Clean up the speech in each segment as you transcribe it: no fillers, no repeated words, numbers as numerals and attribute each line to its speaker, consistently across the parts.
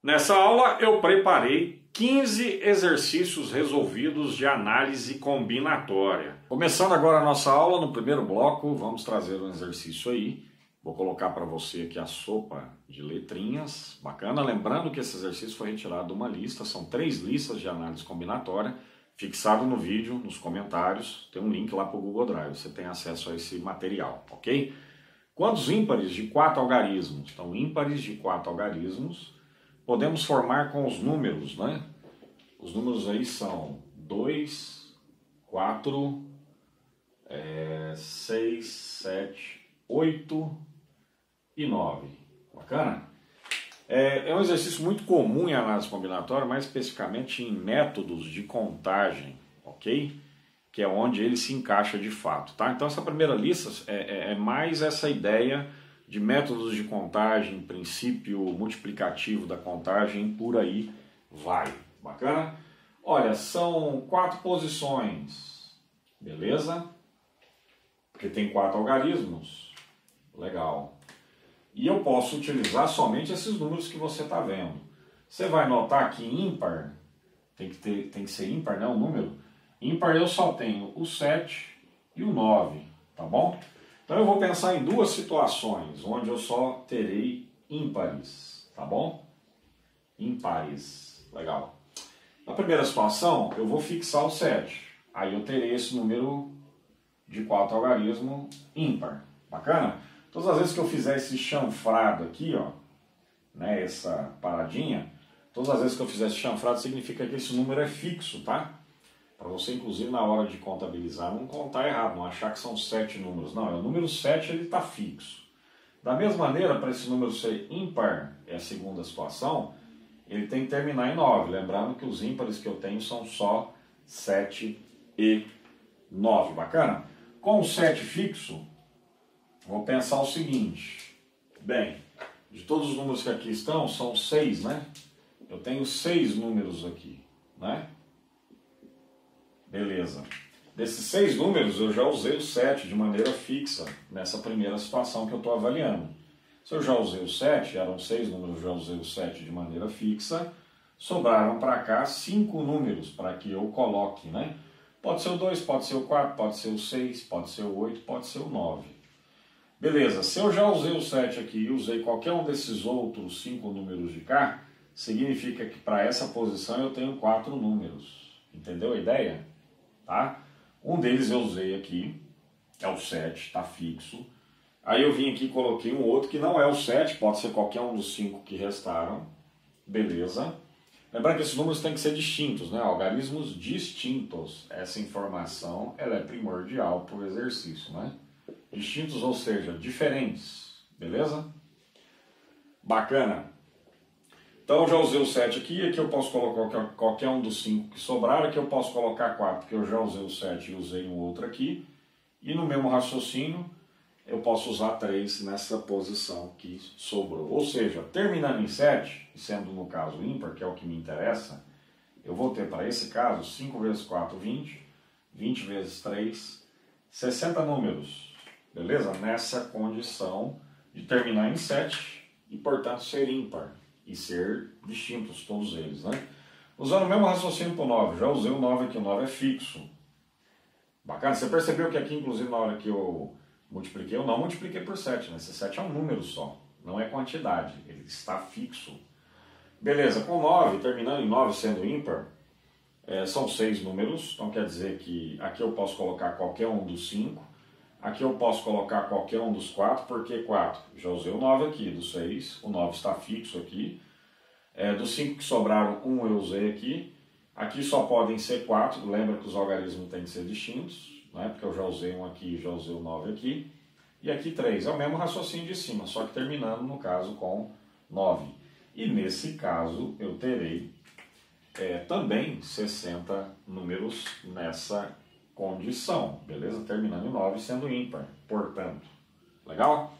Speaker 1: Nessa aula eu preparei 15 exercícios resolvidos de análise combinatória. Começando agora a nossa aula, no primeiro bloco, vamos trazer um exercício aí. Vou colocar para você aqui a sopa de letrinhas, bacana. Lembrando que esse exercício foi retirado de uma lista, são 3 listas de análise combinatória, fixado no vídeo, nos comentários, tem um link lá para o Google Drive, você tem acesso a esse material, ok? Quantos ímpares de 4 algarismos? Então, ímpares de 4 algarismos podemos formar com os números, né? Os números aí são 2, 4, 6, 7, 8 e 9. Bacana? É um exercício muito comum em análise combinatória, mais especificamente em métodos de contagem, ok? Que é onde ele se encaixa de fato, tá? Então essa primeira lista é mais essa ideia de métodos de contagem, princípio multiplicativo da contagem, por aí vai. Bacana? Olha, são 4 posições, beleza? Porque tem 4 algarismos, legal. E eu posso utilizar somente esses números que você está vendo. Você vai notar que ímpar, tem que ser ímpar, né, o número. Ímpar eu só tenho o 7 e o 9, tá bom? Então eu vou pensar em 2 situações, onde eu só terei ímpares, tá bom? Ímpares, legal. Na primeira situação, eu vou fixar o 7. Aí eu terei esse número de 4 algarismo ímpar, bacana? Todas as vezes que eu fizer esse chanfrado aqui, ó, né, essa paradinha, todas as vezes que eu fizer esse chanfrado significa que esse número é fixo, tá? Para você, inclusive, na hora de contabilizar, não contar errado, não achar que são 7 números. Não, é o número 7, ele está fixo. Da mesma maneira, para esse número ser ímpar, é a segunda situação, ele tem que terminar em 9. Lembrando que os ímpares que eu tenho são só 7 e 9. Bacana? Com o 7 fixo, vou pensar o seguinte. Bem, de todos os números que aqui estão, são 6, né? Eu tenho 6 números aqui, né? Beleza. Desses 6 números eu já usei o 7 de maneira fixa nessa primeira situação que eu estou avaliando. Se eu já usei o 7, eram 6 números, eu já usei o 7 de maneira fixa, sobraram para cá 5 números para que eu coloque, né? Pode ser o 2, pode ser o 4, pode ser o 6, pode ser o 8, pode ser o 9. Beleza, se eu já usei o 7 aqui e usei qualquer um desses outros 5 números de cá, significa que para essa posição eu tenho 4 números. Entendeu a ideia? Tá? Um deles eu usei aqui, é o 7, está fixo. Aí eu vim aqui e coloquei um outro que não é o 7, pode ser qualquer um dos 5 que restaram. Beleza. Lembrando que esses números têm que ser distintos, né? Algarismos distintos. Essa informação ela é primordial para o exercício, né? Distintos, ou seja, diferentes. Beleza? Bacana. Então eu já usei o 7 aqui, aqui eu posso colocar qualquer um dos 5 que sobraram, aqui eu posso colocar 4, porque eu já usei o 7 e usei um outro aqui. E no mesmo raciocínio, eu posso usar 3 nessa posição que sobrou. Ou seja, terminando em 7, sendo no caso ímpar, que é o que me interessa, eu vou ter para esse caso 5 vezes 4, 20, 20 vezes 3, 60 números. Beleza? Nessa condição de terminar em 7 e, portanto, ser ímpar. E ser distintos todos eles, né? Usando o mesmo raciocínio para o 9, já usei o 9 aqui, o 9 é fixo. Bacana, você percebeu que aqui, inclusive, na hora que eu multipliquei, eu não multipliquei por 7, né? Esse 7 é um número só, não é quantidade, ele está fixo. Beleza, com 9, terminando em 9 sendo ímpar, são 6 números, então quer dizer que aqui eu posso colocar qualquer um dos 5, aqui eu posso colocar qualquer um dos 4, por que 4? Já usei o 9 aqui, do 6, o 9 está fixo aqui. Dos 5 que sobraram, 1 eu usei aqui. Aqui só podem ser 4, lembra que os algarismos têm que ser distintos, né? Porque eu já usei um aqui e já usei o 9 aqui. E aqui 3, é o mesmo raciocínio de cima, só que terminando no caso com 9. E nesse caso eu terei também 60 números nessa condição, beleza? Terminando em 9 sendo ímpar, portanto. Legal?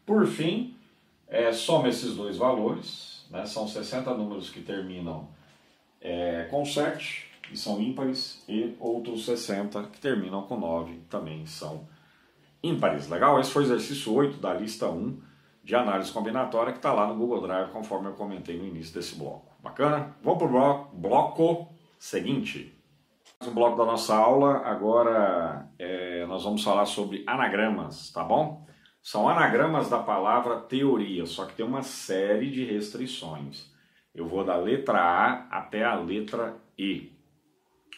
Speaker 1: Por fim, soma esses dois valores, né? São 60 números que terminam com 7 e são ímpares, e outros 60 que terminam com 9 também são ímpares. Legal? Esse foi o exercício 8 da lista 1 de análise combinatória que está lá no Google Drive, conforme eu comentei no início desse bloco. Bacana? Vamos para o bloco seguinte. No bloco da nossa aula, agora nós vamos falar sobre anagramas, tá bom? São anagramas da palavra teoria, só que tem uma série de restrições. Eu vou da letra A até a letra E.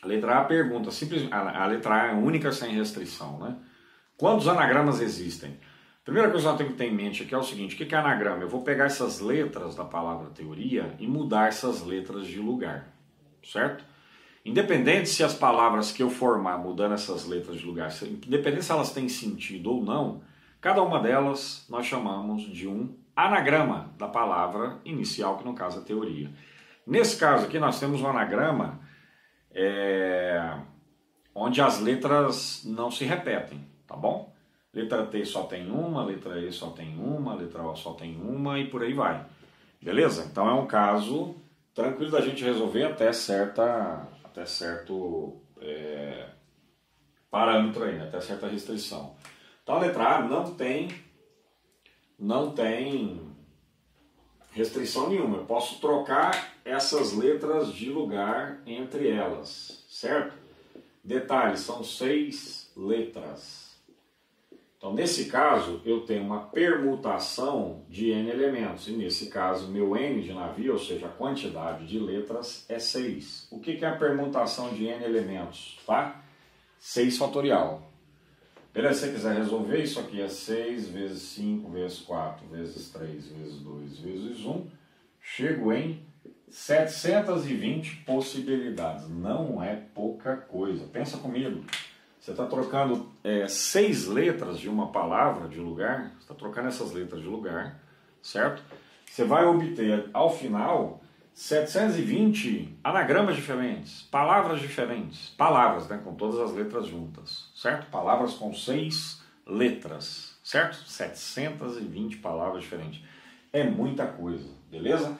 Speaker 1: A letra A pergunta, a letra A é única sem restrição, né? Quantos anagramas existem? A primeira coisa que eu tenho que ter em mente aqui é o seguinte, o que é anagrama? Eu vou pegar essas letras da palavra teoria e mudar essas letras de lugar, certo? Independente se as palavras que eu formar mudando essas letras de lugar, independente se elas têm sentido ou não, cada uma delas nós chamamos de um anagrama da palavra inicial, que no caso é teoria. Nesse caso aqui nós temos um anagrama onde as letras não se repetem, tá bom? Letra T só tem uma, letra E só tem uma, letra O só tem uma e por aí vai. Beleza? Então é um caso tranquilo da gente resolver até certo parâmetro aí, né? Até certa restrição. Então a letra A não tem restrição nenhuma. Eu posso trocar essas letras de lugar entre elas, certo? Detalhe, são 6 letras. Então, nesse caso, eu tenho uma permutação de N elementos. E nesse caso, meu N de navio, ou seja, a quantidade de letras, é 6. O que é a permutação de N elementos? Tá? 6 fatorial. Beleza? Se você quiser resolver, isso aqui é 6 vezes 5 vezes 4 vezes 3 vezes 2 vezes 1. Chego em 720 possibilidades. Não é pouca coisa. Pensa comigo. Você está trocando 6 letras de uma palavra de lugar, você está trocando essas letras de lugar, certo? Você vai obter, ao final, 720 anagramas diferentes, palavras, né, com todas as letras juntas, certo? Palavras com 6 letras, certo? 720 palavras diferentes. É muita coisa, beleza?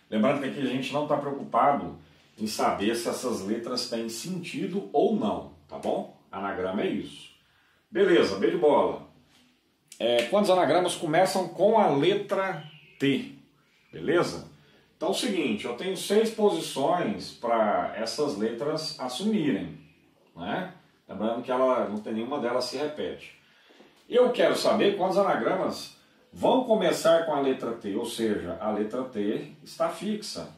Speaker 1: Lembrando que aqui a gente não está preocupado em saber se essas letras têm sentido ou não, tá bom? Anagrama é isso. Beleza, bem de bola. Quantos anagramas começam com a letra T? Beleza? Então é o seguinte, eu tenho 6 posições para essas letras assumirem, né? Lembrando que não tem nenhuma delas se repete. Eu quero saber quantos anagramas vão começar com a letra T, ou seja, a letra T está fixa,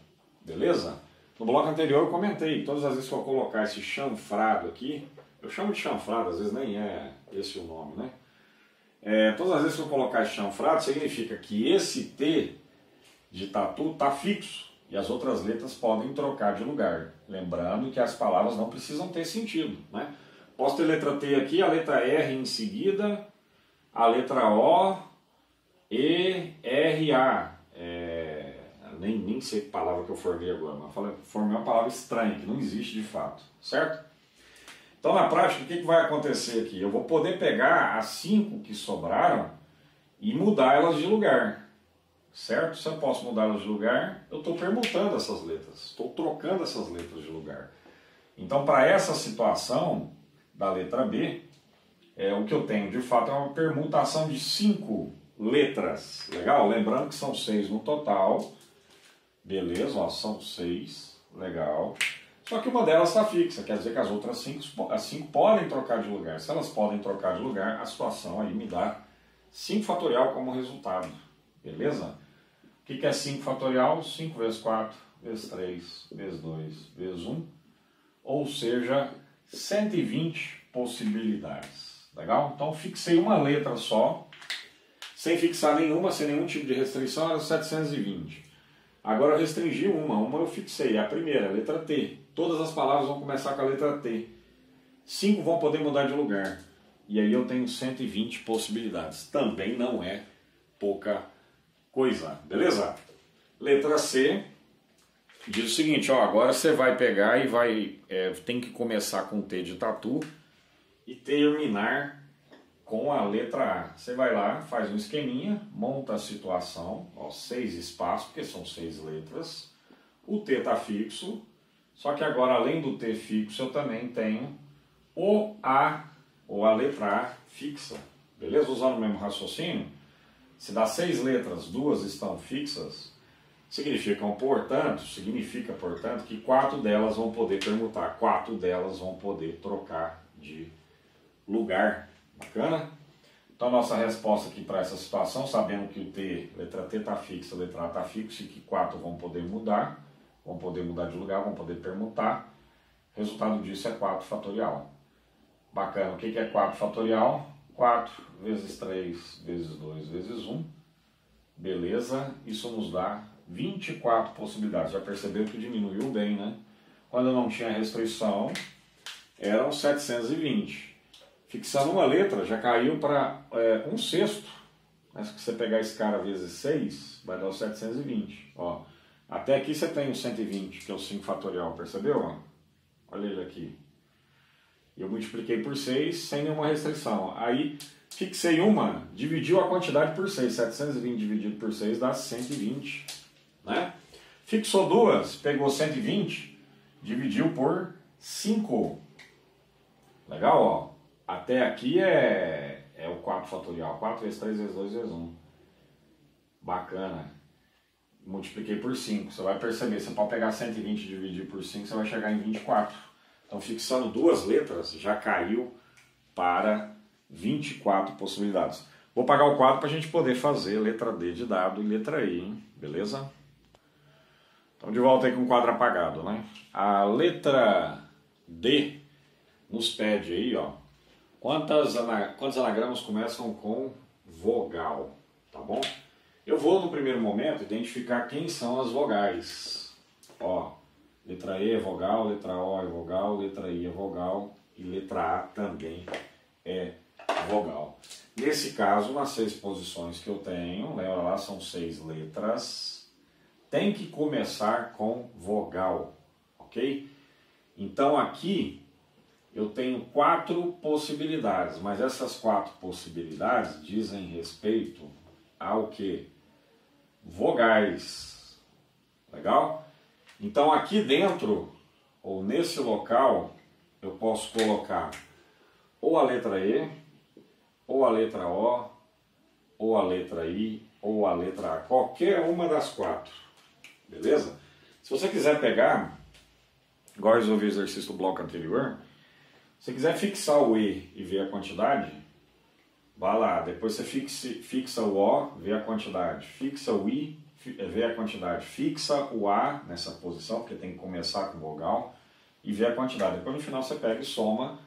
Speaker 1: beleza? No bloco anterior eu comentei, todas as vezes que eu colocar esse chanfrado aqui, eu chamo de chanfrado, às vezes nem é esse o nome, né? Todas as vezes que eu colocar esse chanfrado, significa que esse T de tatu está fixo e as outras letras podem trocar de lugar. Lembrando que as palavras não precisam ter sentido, né? Posso ter letra T aqui, a letra R em seguida, a letra O, E, R, A. Nem sei que palavra que eu formei agora, mas formei uma palavra estranha, que não existe de fato, certo? Então, na prática, o que vai acontecer aqui? Eu vou poder pegar as 5 que sobraram e mudar elas de lugar, certo? Se eu posso mudar elas de lugar, eu estou permutando essas letras, estou trocando essas letras de lugar. Então, para essa situação da letra B, o que eu tenho de fato é uma permutação de 5 letras. Legal? Lembrando que são 6 no total. Beleza, ó, são 6. Legal. Só que uma delas está fixa, quer dizer que as outras 5 podem trocar de lugar. Se elas podem trocar de lugar, a situação aí me dá 5 fatorial como resultado. Beleza? O que é 5 fatorial? 5 vezes 4, vezes 3, vezes 2, vezes 1. Ou seja, 120 possibilidades. Legal? Então fixei uma letra só, sem fixar nenhuma, sem nenhum tipo de restrição, era 720. Agora eu restringi uma eu fixei, a primeira, a letra T. Todas as palavras vão começar com a letra T. 5 vão poder mudar de lugar. E aí eu tenho 120 possibilidades. Também não é pouca coisa, beleza? Letra C diz o seguinte, ó, agora você vai pegar e tem que começar com T de tatu e terminar com a letra A. Você vai lá, faz um esqueminha, monta a situação, ó, 6 espaços, porque são 6 letras. O T está fixo, só que agora além do T fixo eu também tenho o A, ou a letra A fixa. Beleza? Usando o mesmo raciocínio, Se das 6 letras, 2 estão fixas, significa, portanto, que 4 delas vão poder permutar, 4 delas vão poder trocar de lugar. Bacana? Então, nossa resposta aqui para essa situação, sabendo que o T, letra T está fixa, letra A está fixa, e que 4 vão poder mudar de lugar, vão poder permutar. O resultado disso é 4 fatorial. Bacana, o que é 4 fatorial? 4 vezes 3 vezes 2 vezes 1. Beleza, isso nos dá 24 possibilidades. Já perceberam que diminuiu bem, né? Quando não tinha restrição, eram 720. Fixando uma letra, já caiu para 1/6. Mas se você pegar esse cara vezes 6, vai dar o 720. Ó, até aqui você tem o 120, que é o 5 fatorial, percebeu? Ó? Olha ele aqui. Eu multipliquei por 6 sem nenhuma restrição. Aí fixei uma, dividiu a quantidade por 6. 720 dividido por 6 dá 120. Né? Fixou duas, pegou 120, dividiu por 5. Legal, ó. Até aqui é o 4 fatorial. 4 vezes 3 vezes 2 vezes 1. Bacana. Multipliquei por 5. Você vai perceber, você pode pegar 120 e dividir por 5, você vai chegar em 24. Então, fixando duas letras, já caiu para 24 possibilidades. Vou apagar o quadro para a gente poder fazer letra D de dado e letra E, hein? Beleza? Então, de volta aí com o quadro apagado, né? A letra D nos pede aí, ó, quantos anagramas começam com vogal, tá bom? Eu vou, no primeiro momento, identificar quem são as vogais. Ó, letra E é vogal, letra O é vogal, letra I é vogal e letra A também é vogal. Nesse caso, nas 6 posições que eu tenho, lembra lá, são 6 letras, tem que começar com vogal, ok? Então aqui eu tenho 4 possibilidades, mas essas 4 possibilidades dizem respeito ao que? Vogais. Legal? Então aqui dentro, ou nesse local, eu posso colocar ou a letra E, ou a letra O, ou a letra I, ou a letra A. Qualquer uma das 4. Beleza? Se você quiser pegar, igual eu resolvi o exercício do bloco anterior, se você quiser fixar o E e ver a quantidade, vá lá. Depois você fixa o O, vê a quantidade. Fixa o I, vê a quantidade. Fixa o A nessa posição, porque tem que começar com vogal, e vê a quantidade. Depois no final você pega e soma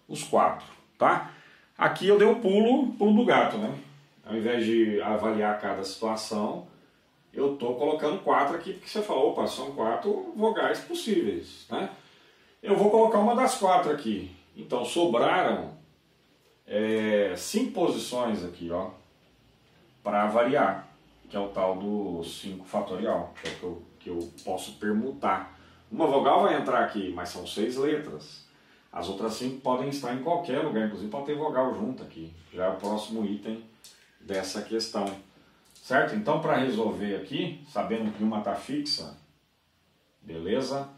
Speaker 1: os 4, tá? Aqui eu dei o pulo do gato, né? Ao invés de avaliar cada situação, eu estou colocando 4 aqui, porque você falou, opa, são 4 vogais possíveis, né? Eu vou colocar uma das 4 aqui. Então sobraram 5 posições aqui, ó, para variar, que é o tal do 5 fatorial, que é o que eu posso permutar. Uma vogal vai entrar aqui, mas são 6 letras. As outras 5 podem estar em qualquer lugar, inclusive pode ter vogal junto aqui. Já é o próximo item dessa questão. Certo? Então, para resolver aqui, sabendo que uma está fixa, beleza?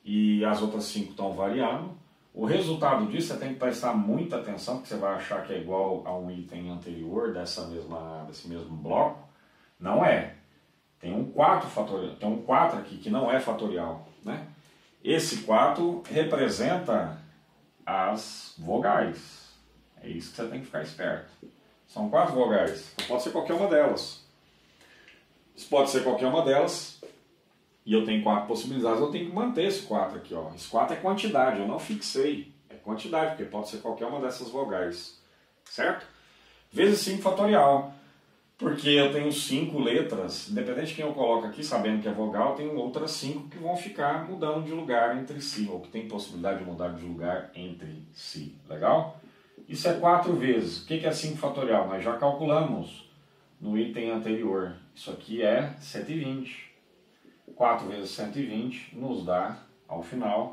Speaker 1: E as outras 5 estão variando. O resultado disso você tem que prestar muita atenção, porque você vai achar que é igual a um item anterior desse mesmo bloco. Não é. Tem um 4 fatorial, tem um 4 aqui que não é fatorial, né? Esse 4 representa as vogais. É isso que você tem que ficar esperto. São 4 vogais. Pode ser qualquer uma delas. Isso pode ser qualquer uma delas. E eu tenho 4 possibilidades, eu tenho que manter esse 4 aqui, ó. Esse 4 é quantidade, eu não fixei. É quantidade, porque pode ser qualquer uma dessas vogais. Certo? Vezes 5 fatorial. Porque eu tenho 5 letras, independente de quem eu coloco aqui, sabendo que é vogal, eu tenho outras 5 que vão ficar mudando de lugar entre si, ou que tem possibilidade de mudar de lugar entre si. Legal? Isso é 4 vezes. O que é 5 fatorial? Nós já calculamos no item anterior. Isso aqui é 120. 4 vezes 120 nos dá, ao final,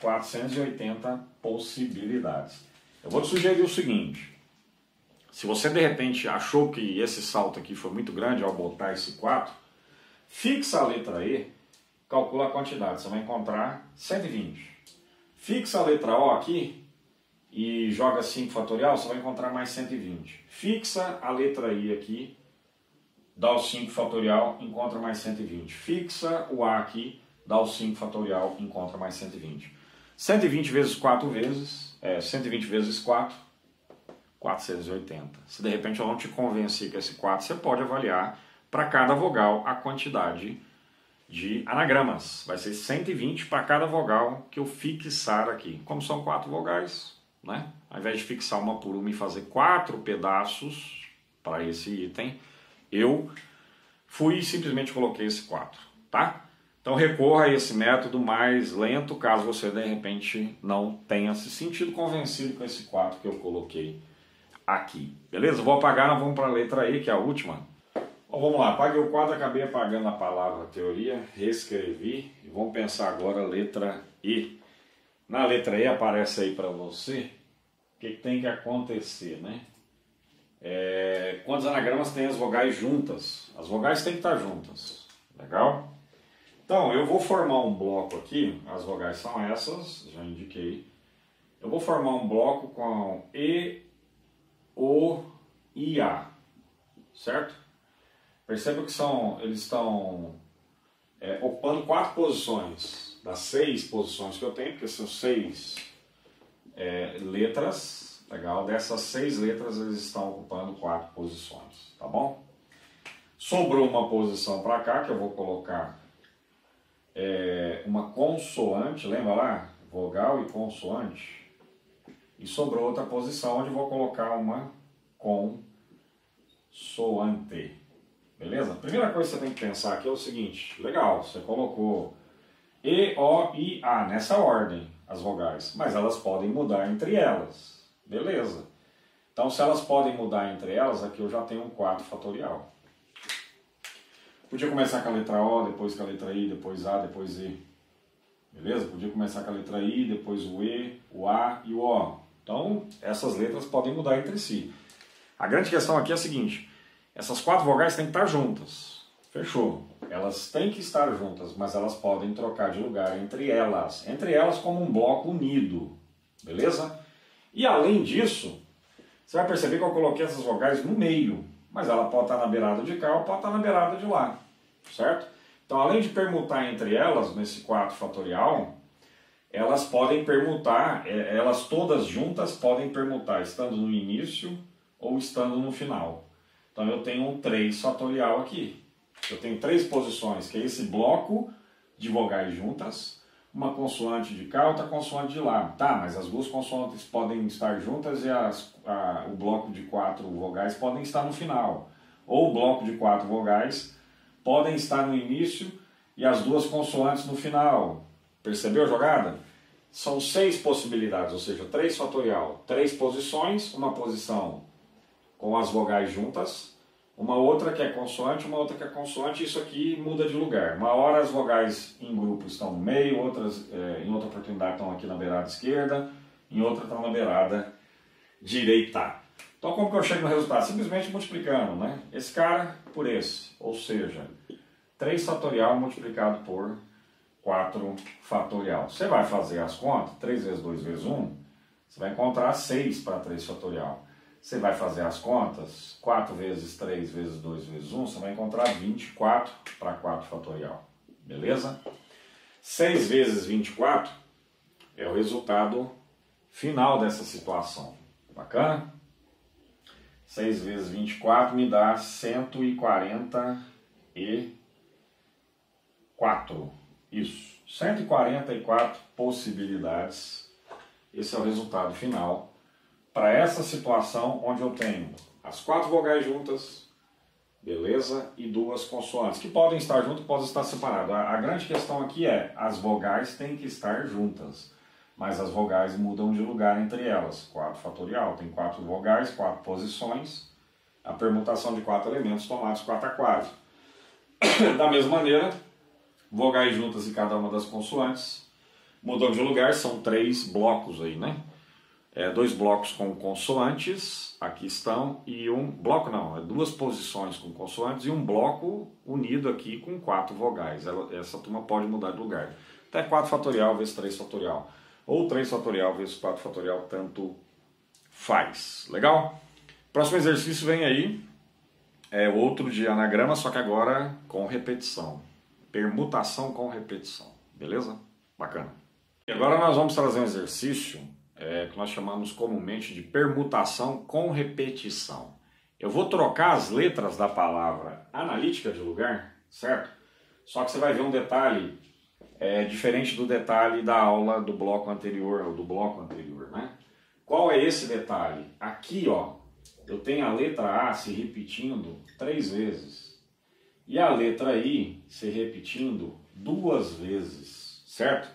Speaker 1: 480 possibilidades. Eu vou te sugerir o seguinte: se você de repente achou que esse salto aqui foi muito grande ao botar esse 4, fixa a letra E, calcula a quantidade, você vai encontrar 120. Fixa a letra O aqui e joga 5 fatorial, você vai encontrar mais 120. Fixa a letra I aqui dá o 5 fatorial, encontra mais 120. Fixa o A aqui, dá o 5 fatorial, encontra mais 120. 120 vezes 4 vezes, 120 vezes 4, 480. Se de repente eu não te convenci com esse 4, você pode avaliar para cada vogal a quantidade de anagramas. Vai ser 120 para cada vogal que eu fixar aqui. Como são 4 vogais, né? Ao invés de fixar uma por uma e fazer 4 pedaços para esse item, eu fui e simplesmente coloquei esse 4, tá? Então recorra a esse método mais lento, caso você de repente não tenha se sentido convencido com esse 4 que eu coloquei aqui. Beleza? Vou apagar, nós vamos para a letra E, que é a última. Bom, vamos lá, apaguei o quadro, acabei apagando a palavra teoria, reescrevi e vamos pensar agora a letra E. Na letra E aparece aí para você o que tem que acontecer, né? Quantos anagramas tem as vogais juntas? As vogais têm que estar juntas, legal? Então, eu vou formar um bloco aqui, as vogais são essas, já indiquei. Eu vou formar um bloco com E, O e A, certo? Perceba que eles estão ocupando 4 posições, das 6 posições que eu tenho, porque são 6 letras, legal? Dessas 6 letras eles estão ocupando 4 posições, tá bom? Sobrou uma posição para cá, que eu vou colocar uma consoante, lembra lá? Vogal e consoante. E sobrou outra posição onde eu vou colocar uma consoante. Beleza? A primeira coisa que você tem que pensar aqui é o seguinte, legal, você colocou E, O e A nessa ordem, as vogais, mas elas podem mudar entre elas, beleza? Então se elas podem mudar entre elas, aqui eu já tenho um 4 fatorial. Podia começar com a letra O, depois com a letra I, depois A, depois E, beleza? Podia começar com a letra I, depois o E, o A e o O. Então essas letras podem mudar entre si. A grande questão aqui é a seguinte, essas 4 vogais têm que estar juntas. Fechou. Elas têm que estar juntas, mas elas podem trocar de lugar entre elas. Entre elas como um bloco unido. Beleza? E além disso, você vai perceber que eu coloquei essas vogais no meio. Mas ela pode estar na beirada de cá ou pode estar na beirada de lá. Certo? Então além de permutar entre elas, nesse 4 fatorial, elas podem permutar, elas todas juntas podem permutar estando no início ou estando no final. Então eu tenho um 3 fatorial aqui. Eu tenho 3 posições, que é esse bloco de vogais juntas, uma consoante de cá, outra consoante de lá. Tá, mas as duas consoantes podem estar juntas e o bloco de 4 vogais podem estar no final. Ou o bloco de 4 vogais podem estar no início e as duas consoantes no final. Percebeu a jogada? São 6 possibilidades, ou seja, 3 fatorial. 3 posições, uma posição com as vogais juntas, uma outra que é consoante, uma outra que é consoante, isso aqui muda de lugar. Uma hora as vogais em grupo estão no meio, outras em outra oportunidade estão aqui na beirada esquerda, em outra estão na beirada direita. Então como que eu chego no resultado? Simplesmente multiplicando, né? Esse cara por esse, ou seja, 3 fatorial multiplicado por 4 fatorial. Você vai fazer as contas, 3 vezes 2 vezes 1, você vai encontrar 6 para 3 fatorial. Você vai fazer as contas, 4 vezes 3 vezes 2 vezes 1, você vai encontrar 24 para 4 fatorial. Beleza? 6 vezes 24 é o resultado final dessa situação. Bacana? 6 vezes 24 me dá 144. Isso. 144 possibilidades. Esse é o resultado final para essa situação onde eu tenho as 4 vogais juntas, beleza? E 2 consoantes, que podem estar juntas, podem estar separadas. A grande questão aqui é, as vogais têm que estar juntas, mas as vogais mudam de lugar entre elas. 4 fatorial, tem 4 vogais, 4 posições, a permutação de 4 elementos tomados 4 a 4. Da mesma maneira, vogais juntas e cada uma das consoantes mudam de lugar, são 3 blocos aí, né? 2 blocos com consoantes, aqui estão, e um bloco não, 2 posições com consoantes e um bloco unido aqui com 4 vogais. Essa turma pode mudar de lugar. Até 4 fatorial vezes 3 fatorial, ou 3 fatorial vezes 4 fatorial, tanto faz. Legal? Próximo exercício vem aí. é outro de anagrama, só que agora com repetição. Permutação com repetição. Beleza? Bacana. E agora nós vamos trazer um exercício que nós chamamos comumente de permutação com repetição. Eu vou trocar as letras da palavra analítica de lugar, certo? Só que você vai ver um detalhe diferente do detalhe da aula do bloco anterior, ou do bloco anterior, né? Qual é esse detalhe? Aqui, ó, eu tenho a letra A se repetindo 3 vezes e a letra I se repetindo 2 vezes, certo?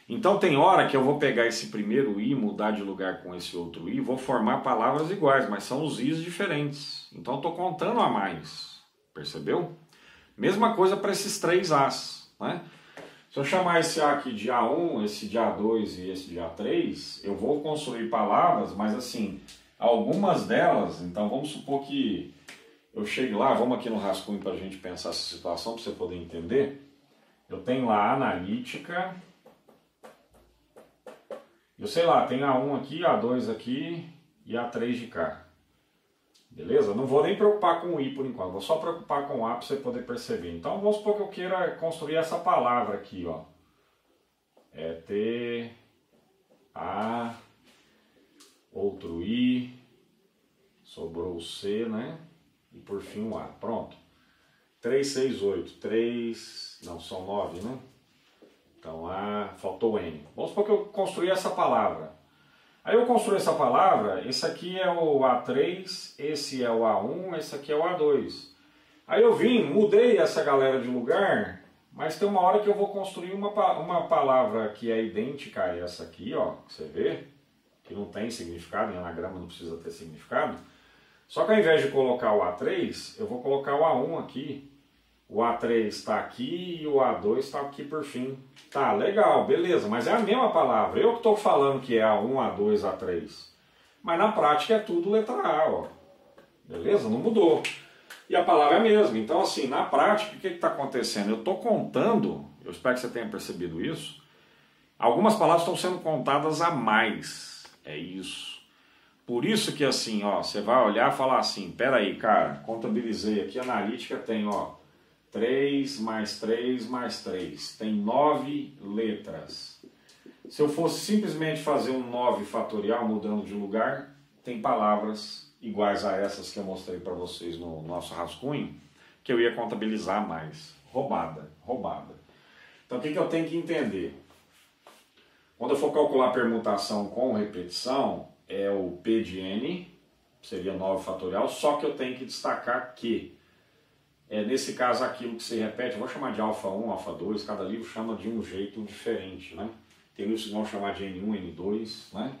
Speaker 1: Então tem hora que eu vou pegar esse primeiro I, mudar de lugar com esse outro I, vou formar palavras iguais, mas são os Is diferentes. Então eu estou contando a mais, percebeu? Mesma coisa para esses 3 As, né? Se eu chamar esse A aqui de A1, esse de A2 e esse de A3, eu vou construir palavras, mas assim, algumas delas, então vamos supor que eu chegue lá, vamos aqui no rascunho para a gente pensar essa situação, para você poder entender. Eu tenho lá a analítica, eu sei lá, tem A1 aqui, A2 aqui e A3 de cá. Beleza? Não vou nem preocupar com o I por enquanto, vou só preocupar com o A para você poder perceber. Então vamos supor que eu queira construir essa palavra aqui, ó. É T, A, outro I, sobrou o C, né? E por fim o A. Pronto. 3, 6, 8. 3, não, são 9, né? Então A, faltou o N. Vamos supor que eu construí essa palavra. Aí eu construí essa palavra, esse aqui é o A3, esse é o A1, esse aqui é o A2. Aí eu vim, mudei essa galera de lugar, mas tem uma hora que eu vou construir uma palavra que é idêntica a essa aqui, ó, que você vê, que não tem significado, em anagrama não precisa ter significado. Só que ao invés de colocar o A3, eu vou colocar o A1 aqui. O A3 está aqui e o A2 está aqui por fim. Tá, legal, beleza, mas é a mesma palavra. Eu que estou falando que é A1, A2, A3. Mas na prática é tudo letra A, ó. Beleza? Não mudou. E a palavra é a mesma. Então, assim, na prática, o que está acontecendo? Eu estou contando, eu espero que você tenha percebido isso, algumas palavras estão sendo contadas a mais. É isso. Por isso que, assim, ó, você vai olhar e falar assim, peraí, cara, contabilizei aqui, a analítica tem, ó, 3 mais 3 mais 3. Tem 9 letras. Se eu fosse simplesmente fazer um 9 fatorial mudando de lugar, tem palavras iguais a essas que eu mostrei para vocês no nosso rascunho, que eu ia contabilizar mais. Roubada, roubada. Então o que eu tenho que entender? Quando eu for calcular permutação com repetição, é o P de N, seria 9 fatorial, só que eu tenho que destacar que nesse caso, aquilo que se repete, eu vou chamar de alfa 1, alfa 2, cada livro chama de um jeito diferente, né? Tem livros que vão chamar de N1, N2, né?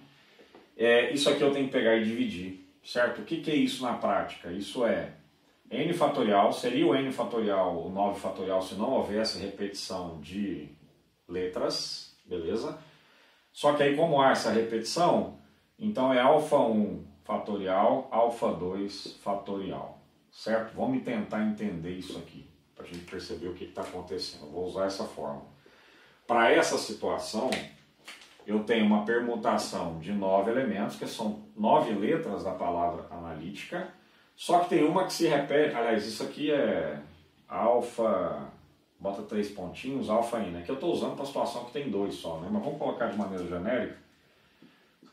Speaker 1: Isso aqui eu tenho que pegar e dividir, certo? O que é isso na prática? Isso é N fatorial, seria o N fatorial, o 9 fatorial, se não houvesse repetição de letras, beleza? Só que aí, como há essa repetição, então é alfa 1 fatorial, alfa 2 fatorial. Certo? Vamos tentar entender isso aqui, para a gente perceber o que está acontecendo. Eu vou usar essa fórmula. Para essa situação, eu tenho uma permutação de 9 elementos, que são 9 letras da palavra analítica, só que tem uma que se repete, aliás, isso aqui é alfa, bota 3 pontinhos, alfa N, que eu estou usando para a situação que tem 2 só, né? Mas vamos colocar de maneira genérica,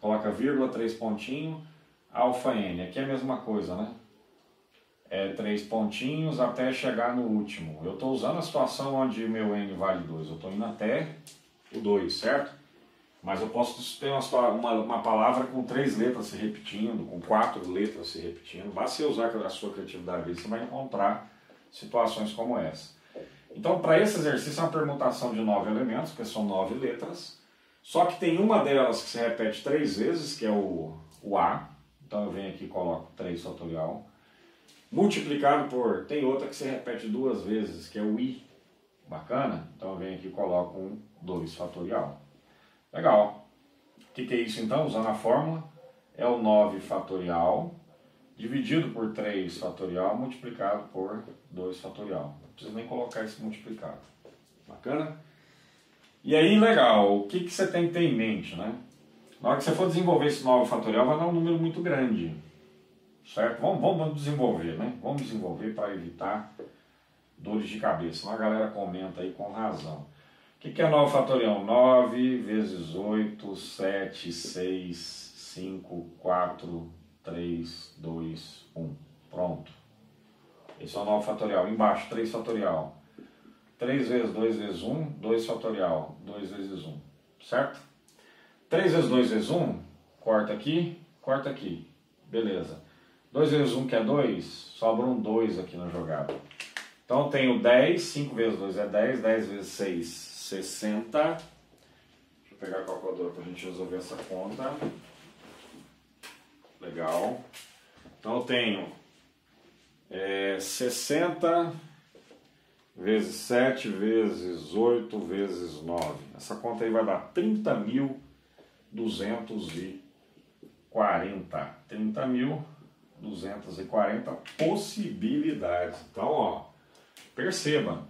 Speaker 1: coloca vírgula, 3 pontinhos, alfa N, aqui é a mesma coisa, né? 3 pontinhos até chegar no último. Eu estou usando a situação onde meu N vale 2. Eu estou indo até o 2, certo? Mas eu posso ter uma palavra com 3 letras se repetindo, com 4 letras se repetindo. Basta você usar a sua criatividade, você vai encontrar situações como essa. Então, para esse exercício, é uma permutação de 9 elementos, que são 9 letras. Só que tem uma delas que se repete 3 vezes, que é o A. Então eu venho aqui e coloco 3 fatorial. Multiplicado por, tem outra que se repete 2 vezes, que é o I. Bacana? Então eu venho aqui e coloco um 2 fatorial. Legal. O que é isso então? Usando a fórmula, é o 9 fatorial dividido por 3 fatorial multiplicado por 2 fatorial. Não precisa nem colocar esse multiplicado. Bacana? E aí, legal, o que você tem que ter em mente, né? Na hora que você for desenvolver esse 9 fatorial, vai dar um número muito grande. certo? Vamos desenvolver, né? Vamos desenvolver para evitar dores de cabeça. Senão a galera comenta aí com razão. O que é 9 fatorial? 9 vezes 8, 7, 6, 5, 4, 3, 2, 1. Pronto. Esse é o 9 fatorial. Embaixo, 3 fatorial. 3 vezes 2 vezes 1, 2 fatorial. 2 vezes 1. Certo? 3 vezes 2 vezes 1, corta aqui, corta aqui. Beleza. 2 vezes 1 que é 2, sobra um 2 aqui na jogada. Então eu tenho 10, 5 vezes 2 é 10, 10 vezes 6, 60. Deixa eu pegar a calculadora para a gente resolver essa conta. Legal. Então eu tenho 60 vezes 7 vezes 8 vezes 9. Essa conta aí vai dar 30.240. 30.240 possibilidades. Então, ó, perceba.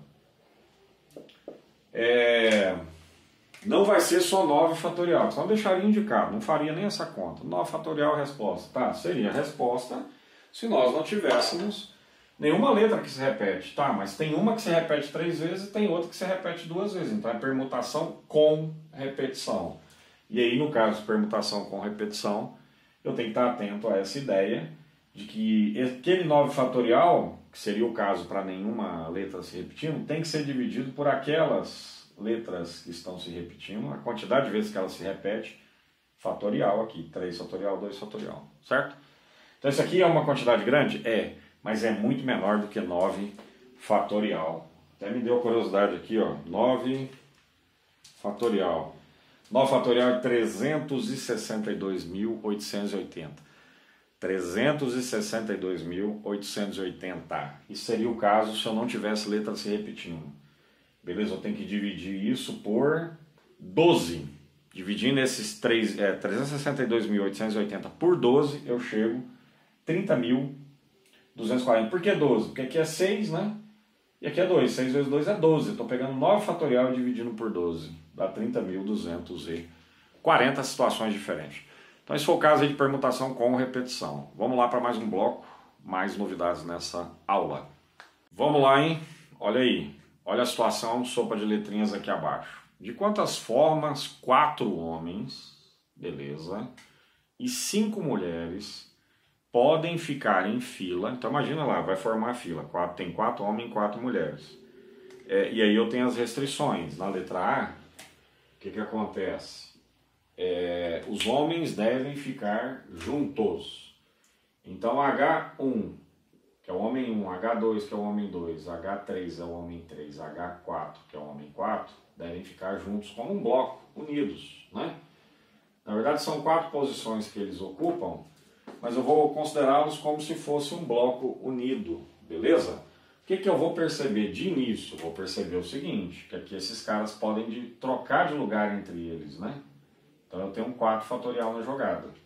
Speaker 1: Não vai ser só 9 fatorial, senão eu deixaria indicado, não faria nem essa conta. 9 fatorial resposta. Tá, seria a resposta se nós não tivéssemos nenhuma letra que se repete. Tá, mas tem uma que se repete 3 vezes e tem outra que se repete 2 vezes. Então é permutação com repetição. E aí, no caso de permutação com repetição, eu tenho que estar atento a essa ideia de que aquele 9 fatorial, que seria o caso para nenhuma letra se repetindo, tem que ser dividido por aquelas letras que estão se repetindo, a quantidade de vezes que ela se repete, fatorial aqui, 3 fatorial, 2 fatorial, certo? Então isso aqui é uma quantidade grande? É, mas é muito menor do que 9 fatorial. Até me deu curiosidade aqui, ó, 9 fatorial. 9 fatorial é 362.880. 362.880. Isso seria o caso se eu não tivesse letra se repetindo. Beleza? Eu tenho que dividir isso por 12. Dividindo esses 362.880 por 12, eu chego 30.240. Por que 12? Porque aqui é 6, né? E aqui é 2. 6 vezes 2 é 12. Eu estou pegando 9 fatorial e dividindo por 12. Dá 30.240 situações diferentes. Então esse foi o caso aí de permutação com repetição. Vamos lá para mais um bloco, mais novidades nessa aula. Vamos lá, hein? Olha aí. Olha a situação, sopa de letrinhas aqui abaixo. De quantas formas 4 homens, beleza, e 5 mulheres podem ficar em fila? Então imagina lá, vai formar a fila. Tem 4 homens e 4 mulheres. E aí eu tenho as restrições. Na letra A, o que acontece? Os homens devem ficar juntos. Então H1, que é o homem 1, H2, que é o homem 2, H3 é o homem 3, H4, que é o homem 4, devem ficar juntos como um bloco, unidos, né? Na verdade são 4 posições que eles ocupam, mas eu vou considerá-los como se fosse um bloco unido, beleza? O que eu vou perceber de início? Vou perceber o seguinte, que aqui esses caras podem trocar de lugar entre eles, né? Então eu tenho um 4 fatorial na jogada.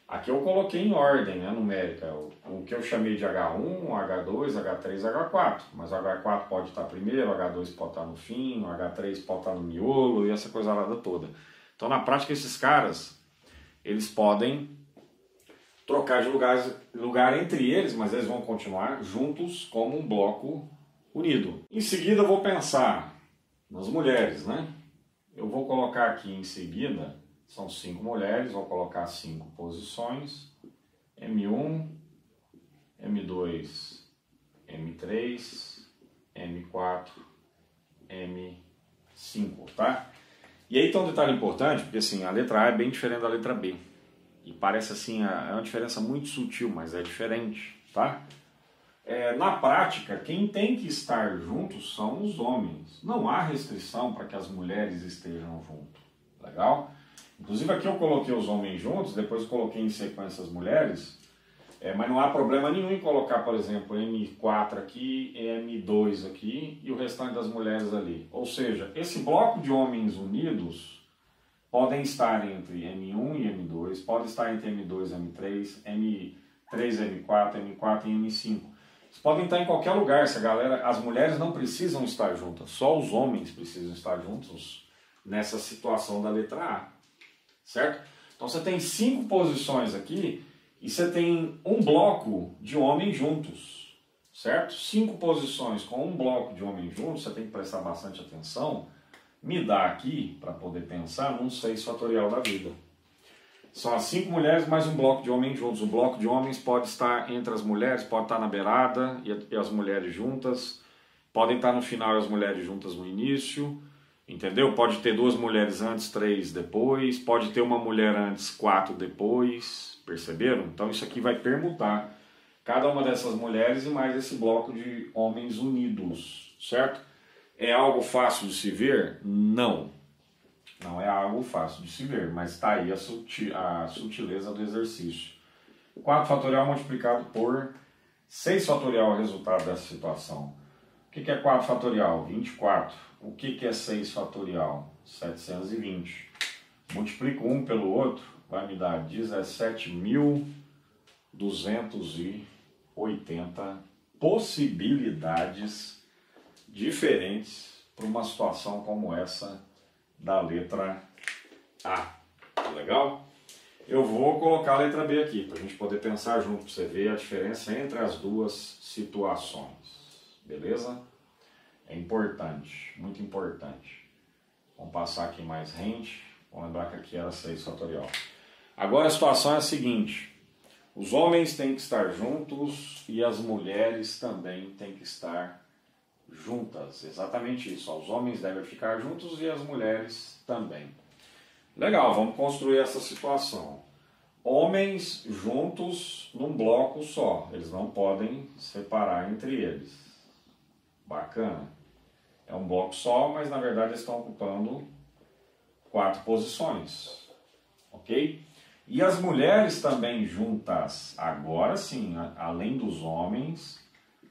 Speaker 1: Aqui eu coloquei em ordem, né, numérica, o que eu chamei de H1, H2, H3, H4. Mas o H4 pode estar primeiro, o H2 pode estar no fim, o H3 pode estar no miolo e essa coisa lá toda. Então na prática esses caras, eles podem trocar de lugar entre eles, mas eles vão continuar juntos como um bloco unido. Em seguida eu vou pensar nas mulheres, né? Eu vou colocar aqui em seguida... São 5 mulheres, vou colocar 5 posições, M1, M2, M3, M4, M5, tá? E aí tem um detalhe importante, porque assim, a letra A é bem diferente da letra B. E parece assim, é uma diferença muito sutil, mas é diferente, tá? Na prática, quem tem que estar juntos são os homens. Não há restrição para que as mulheres estejam juntos, legal? Inclusive aqui eu coloquei os homens juntos, depois eu coloquei em sequência as mulheres, mas não há problema nenhum em colocar, por exemplo, M4 aqui, M2 aqui e o restante das mulheres ali. Ou seja, esse bloco de homens unidos podem estar entre M1 e M2, pode estar entre M2 e M3, M3, M4, M4 e M5. Eles podem estar em qualquer lugar, as mulheres não precisam estar juntas, só os homens precisam estar juntos nessa situação da letra A. Certo? Então você tem 5 posições aqui e você tem um bloco de homens juntos, certo? 5 posições com um bloco de homens juntos, você tem que prestar bastante atenção, me dá aqui, para poder pensar, num 6 fatorial da vida. São as 5 mulheres mais um bloco de homens juntos. O bloco de homens pode estar entre as mulheres, pode estar na beirada e as mulheres juntas. Podem estar no final e as mulheres juntas no início. Entendeu? Pode ter 2 mulheres antes, 3 depois. Pode ter uma mulher antes, 4 depois. Perceberam? Então isso aqui vai permutar cada uma dessas mulheres e mais esse bloco de homens unidos. Certo? É algo fácil de se ver? Não. Não é algo fácil de se ver, mas está aí a sutileza do exercício. 4 fatorial multiplicado por 6 fatorial é o resultado dessa situação. O que é 4 fatorial? 24. O que é 6 fatorial? 720. Multiplico um pelo outro, vai me dar 17.280 possibilidades diferentes para uma situação como essa da letra A. Legal? Eu vou colocar a letra B aqui, para a gente poder pensar junto, para você ver a diferença entre as duas situações. Beleza? É importante, muito importante. Vamos passar aqui mais rente. Vamos lembrar que aqui era 6 fatorial. Agora a situação é a seguinte. Os homens têm que estar juntos e as mulheres também têm que estar juntas, exatamente isso. Os homens devem ficar juntos e as mulheres também. Legal, vamos construir essa situação. Homens juntos num bloco só, eles não podem separar entre eles. Bacana. É um bloco só, mas na verdade eles estão ocupando 4 posições. Ok? E as mulheres também juntas. Agora sim, além dos homens,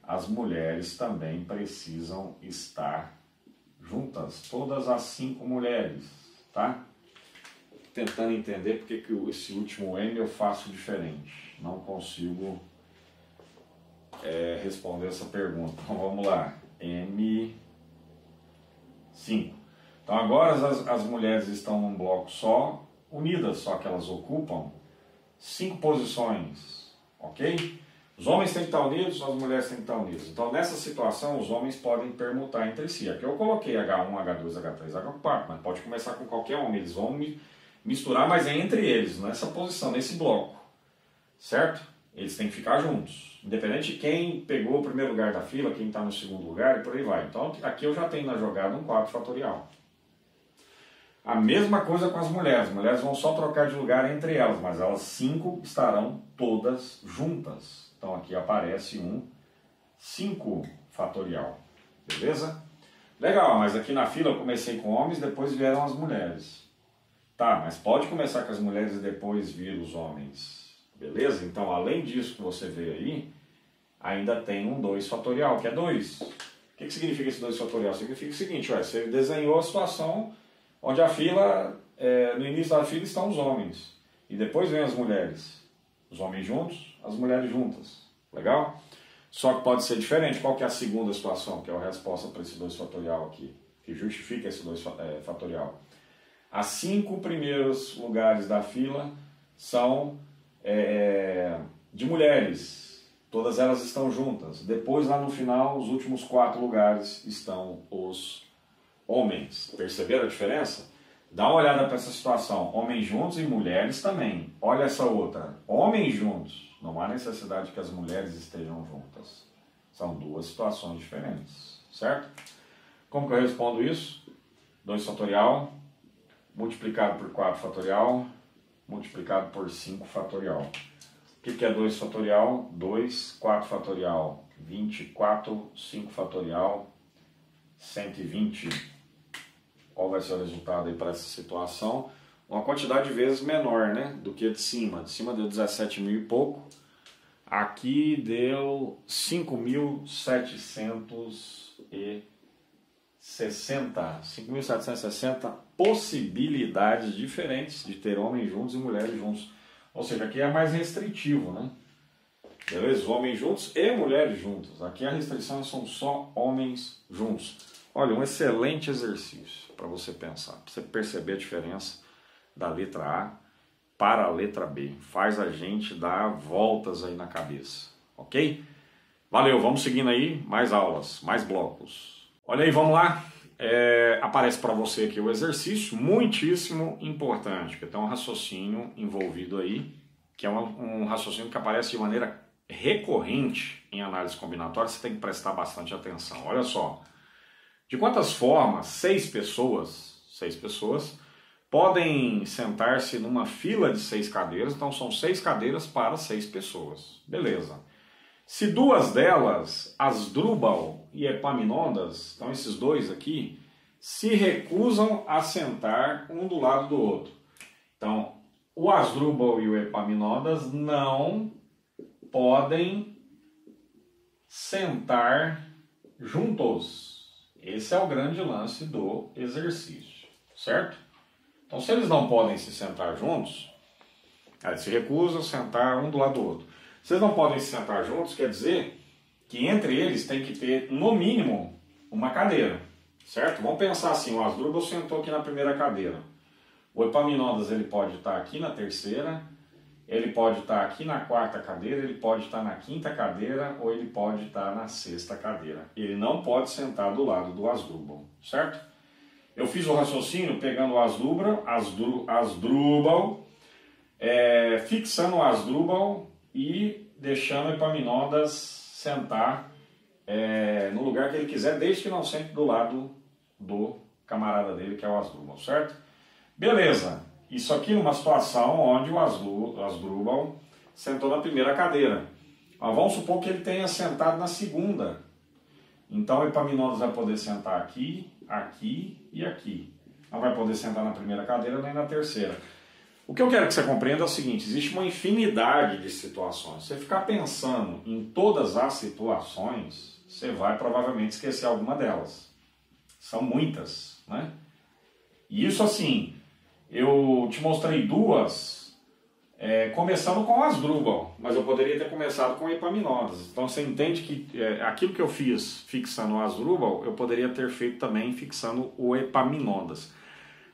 Speaker 1: as mulheres também precisam estar juntas, todas as 5 mulheres, tá? Tentando entender porque que esse último M eu faço diferente, não consigo responder essa pergunta. Então vamos lá, M5. Então agora as mulheres estão num bloco só, unidas, só que elas ocupam 5 posições, ok? Os homens têm que estar unidos, as mulheres têm que estar unidas. Então, nessa situação, os homens podem permutar entre si. Aqui eu coloquei H1, H2, H3, H4, mas pode começar com qualquer homem. Eles vão misturar, mas é entre eles, nessa posição, nesse bloco. Certo? Eles têm que ficar juntos. Independente de quem pegou o primeiro lugar da fila, quem está no segundo lugar e por aí vai. Então, aqui eu já tenho na jogada um 4 fatorial. A mesma coisa com as mulheres. As mulheres vão só trocar de lugar entre elas, mas elas 5 estarão todas juntas. Então aqui aparece um 5 fatorial. Beleza? Legal, mas aqui na fila eu comecei com homens, depois vieram as mulheres. Tá, mas pode começar com as mulheres e depois vir os homens. Beleza? Então além disso que você vê aí, ainda tem um 2 fatorial, que é 2. O que significa esse 2 fatorial? Significa o seguinte, olha, você desenhou a situação onde a fila, no início da fila estão os homens, e depois vem as mulheres. Os homens juntos, as mulheres juntas. Legal? Só que pode ser diferente. Qual que é a segunda situação, que é a resposta para esse 2 fatorial aqui, que justifica esse 2 fatorial? As 5 primeiros lugares da fila são de mulheres. Todas elas estão juntas. Depois, lá no final, os últimos 4 lugares estão os homens. Perceberam a diferença? Dá uma olhada para essa situação. Homens juntos e mulheres também. Olha essa outra. Homens juntos. Não há necessidade que as mulheres estejam juntas. São 2 situações diferentes. Certo? Como que eu respondo isso? 2 fatorial multiplicado por 4 fatorial multiplicado por 5 fatorial. O que é 2 fatorial? 2, 4 fatorial, 24, 5 fatorial, 120. Qual vai ser o resultado aí para essa situação? Uma quantidade de vezes menor, né, do que a de cima. De cima deu 17 mil e pouco. Aqui deu 5.760 possibilidades diferentes de ter homens juntos e mulheres juntos. Ou seja, aqui é mais restritivo, né? Beleza? Homens juntos e mulheres juntas. Aqui a restrição são só homens juntos. Olha, um excelente exercício para você pensar, para você perceber a diferença da letra A para a letra B. Faz a gente dar voltas aí na cabeça, ok? Valeu, vamos seguindo aí, mais aulas, mais blocos. Olha aí, vamos lá. Aparece para você aqui o exercício, muitíssimo importante, porque tem um raciocínio envolvido aí, que é um raciocínio que aparece de maneira recorrente em análise combinatória, você tem que prestar bastante atenção. Olha só, de quantas formas 6 pessoas podem sentar-se numa fila de 6 cadeiras, então são 6 cadeiras para 6 pessoas, beleza. Se 2 delas, Asdrúbal e Epaminondas, então esses dois aqui, se recusam a sentar um do lado do outro. Então, o Asdrúbal e o Epaminondas não podem sentar juntos. Esse é o grande lance do exercício, certo? Então, se eles não podem se sentar juntos, eles se recusam a sentar um do lado do outro. Se eles não podem se sentar juntos, quer dizer que entre eles tem que ter, no mínimo, uma cadeira, certo? Vamos pensar assim, o Asdrúbal sentou aqui na primeira cadeira. O Epaminondas ele pode estar aqui na terceira, ele pode estar aqui na quarta cadeira, ele pode estar na quinta cadeira ou ele pode estar na sexta cadeira. Ele não pode sentar do lado do Asdrúbal, certo? Eu fiz o raciocínio pegando o Asdrúbal, fixando o Asdrúbal e deixando o Epaminondas sentar no lugar que ele quiser, desde que não sente do lado do camarada dele, que é o Asdrúbal, certo? Beleza, isso aqui numa situação onde o Asdrúbal sentou na primeira cadeira. Mas vamos supor que ele tenha sentado na segunda. Então o Epaminondas vai poder sentar aqui, aqui e aqui. Não vai poder sentar na primeira cadeira nem na terceira. O que eu quero que você compreenda é o seguinte, existe uma infinidade de situações. Se você ficar pensando em todas as situações, você vai provavelmente esquecer alguma delas. São muitas, né? E isso assim, eu te mostrei 2, começando com o Asdrúbal, mas eu poderia ter começado com o Epaminondas. Então você entende que aquilo que eu fiz fixando o Asdrúbal, eu poderia ter feito também fixando o Epaminondas.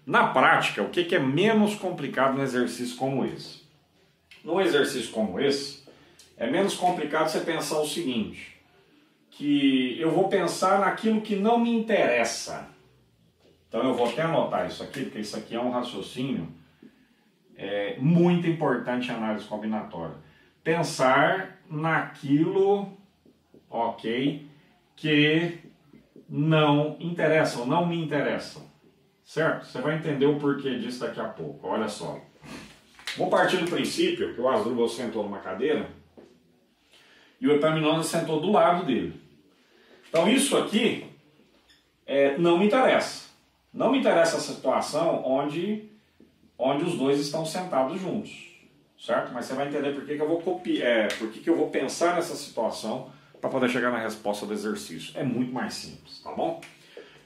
Speaker 1: Na prática, o que é menos complicado num exercício como esse? Num exercício como esse, é menos complicado você pensar o seguinte, que eu vou pensar naquilo que não me interessa. Então eu vou até anotar isso aqui, porque isso aqui é um raciocínio muito importante em análise combinatória. Pensar naquilo, ok, que não interessa ou não me interessa. Certo? Você vai entender o porquê disso daqui a pouco. Olha só. Vou partir do princípio que o Asdrúbal sentou numa cadeira e o Epaminondas sentou do lado dele. Então isso aqui não me interessa. Não me interessa a situação onde os dois estão sentados juntos. Certo? Mas você vai entender por que eu vou copiar, por que eu vou pensar nessa situação para poder chegar na resposta do exercício. É muito mais simples, tá bom?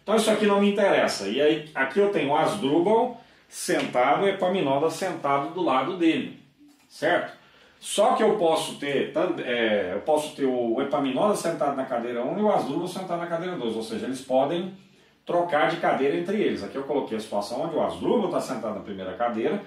Speaker 1: Então isso aqui não me interessa. E aí aqui eu tenho o Asdrúbal sentado e o Epaminondas sentado do lado dele, certo? Só que eu posso ter o Epaminondas sentado na cadeira 1 e o Asdrúbal sentado na cadeira 2, ou seja, eles podem trocar de cadeira entre eles. Aqui eu coloquei a situação onde o Asdrúbal está sentado na primeira cadeira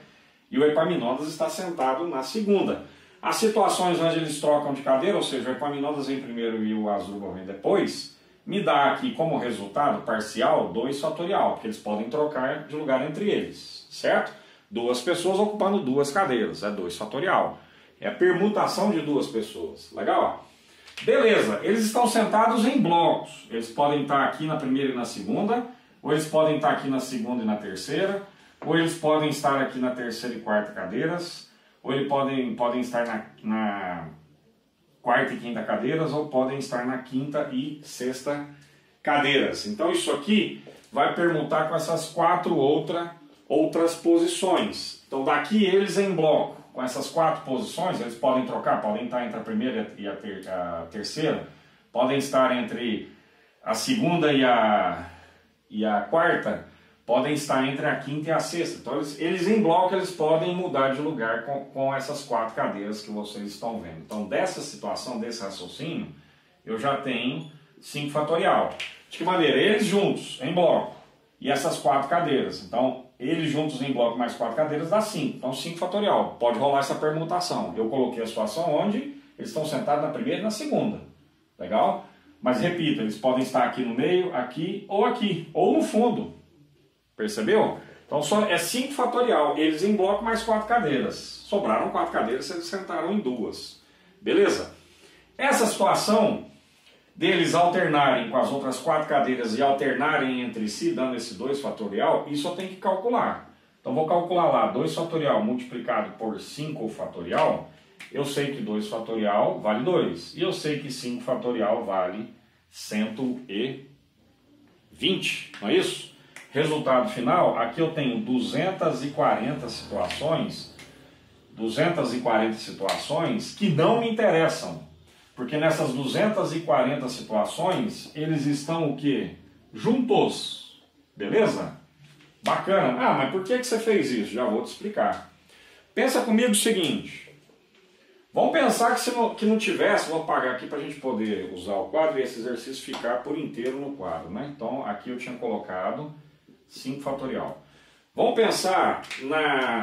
Speaker 1: e o Epaminondas está sentado na segunda. As situações onde eles trocam de cadeira, ou seja, o Epaminondas vem primeiro e o Asdrúbal vem depois, me dá aqui como resultado parcial 2 fatorial, porque eles podem trocar de lugar entre eles, certo? 2 pessoas ocupando 2 cadeiras, é 2 fatorial. É a permutação de 2 pessoas, legal? Beleza, eles estão sentados em blocos, eles podem estar aqui na primeira e na segunda, ou eles podem estar aqui na segunda e na terceira, ou eles podem estar aqui na terceira e quarta cadeiras, ou eles podem estar na quarta e quinta cadeiras, ou podem estar na quinta e sexta cadeiras. Então isso aqui vai permutar com essas 4 outras posições. Então daqui eles em bloco, com essas 4 posições, eles podem trocar, podem estar entre a primeira e a terceira, podem estar entre a segunda e a quarta, podem estar entre a quinta e a sexta. Então eles em bloco eles podem mudar de lugar com essas 4 cadeiras que vocês estão vendo. Então dessa situação, desse raciocínio, eu já tenho 5 fatorial. De que maneira? Eles juntos, em bloco, e essas 4 cadeiras. Então, eles juntos em bloco mais 4 cadeiras dá 5. Então, 5 fatorial. Pode rolar essa permutação. Eu coloquei a situação onde eles estão sentados na primeira e na segunda. Legal? Mas, repito, eles podem estar aqui no meio, aqui, ou no fundo. Percebeu? Então, só é 5 fatorial. Eles em bloco mais 4 cadeiras. Sobraram 4 cadeiras, eles sentaram em 2. Beleza? Essa situação deles alternarem com as outras 4 cadeiras e alternarem entre si, dando esse 2 fatorial, isso eu tenho que calcular. Então, vou calcular lá 2 fatorial multiplicado por 5 fatorial. Eu sei que 2 fatorial vale 2. E eu sei que 5 fatorial vale 120. Não é isso? Resultado final, aqui eu tenho 240 situações que não me interessam. Porque nessas 240 situações, eles estão o quê? Juntos. Beleza? Bacana. Ah, mas por que você fez isso? Já vou te explicar. Pensa comigo o seguinte. Vamos pensar que não tivesse, vou apagar aqui para a gente poder usar o quadro e esse exercício ficar por inteiro no quadro, né? Então, aqui eu tinha colocado 5 fatorial. Vamos pensar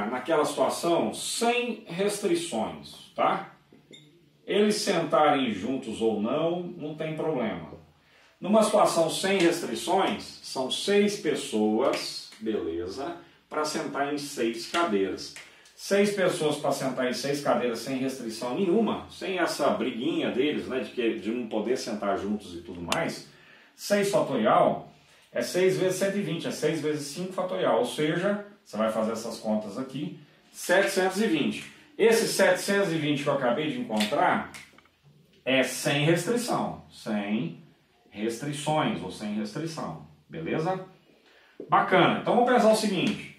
Speaker 1: naquela situação sem restrições, tá? Eles sentarem juntos ou não tem problema. Numa situação sem restrições, são 6 pessoas, beleza, para sentar em 6 cadeiras. 6 pessoas para sentar em 6 cadeiras sem restrição nenhuma, sem essa briguinha deles, né, de não poder sentar juntos e tudo mais. 6 fatorial é 6 vezes 120, é 6 vezes 5 fatorial, ou seja, você vai fazer essas contas aqui, 720. Esse 720 que eu acabei de encontrar é sem restrição, sem restrições ou sem restrição, beleza? Bacana, então vamos pensar o seguinte.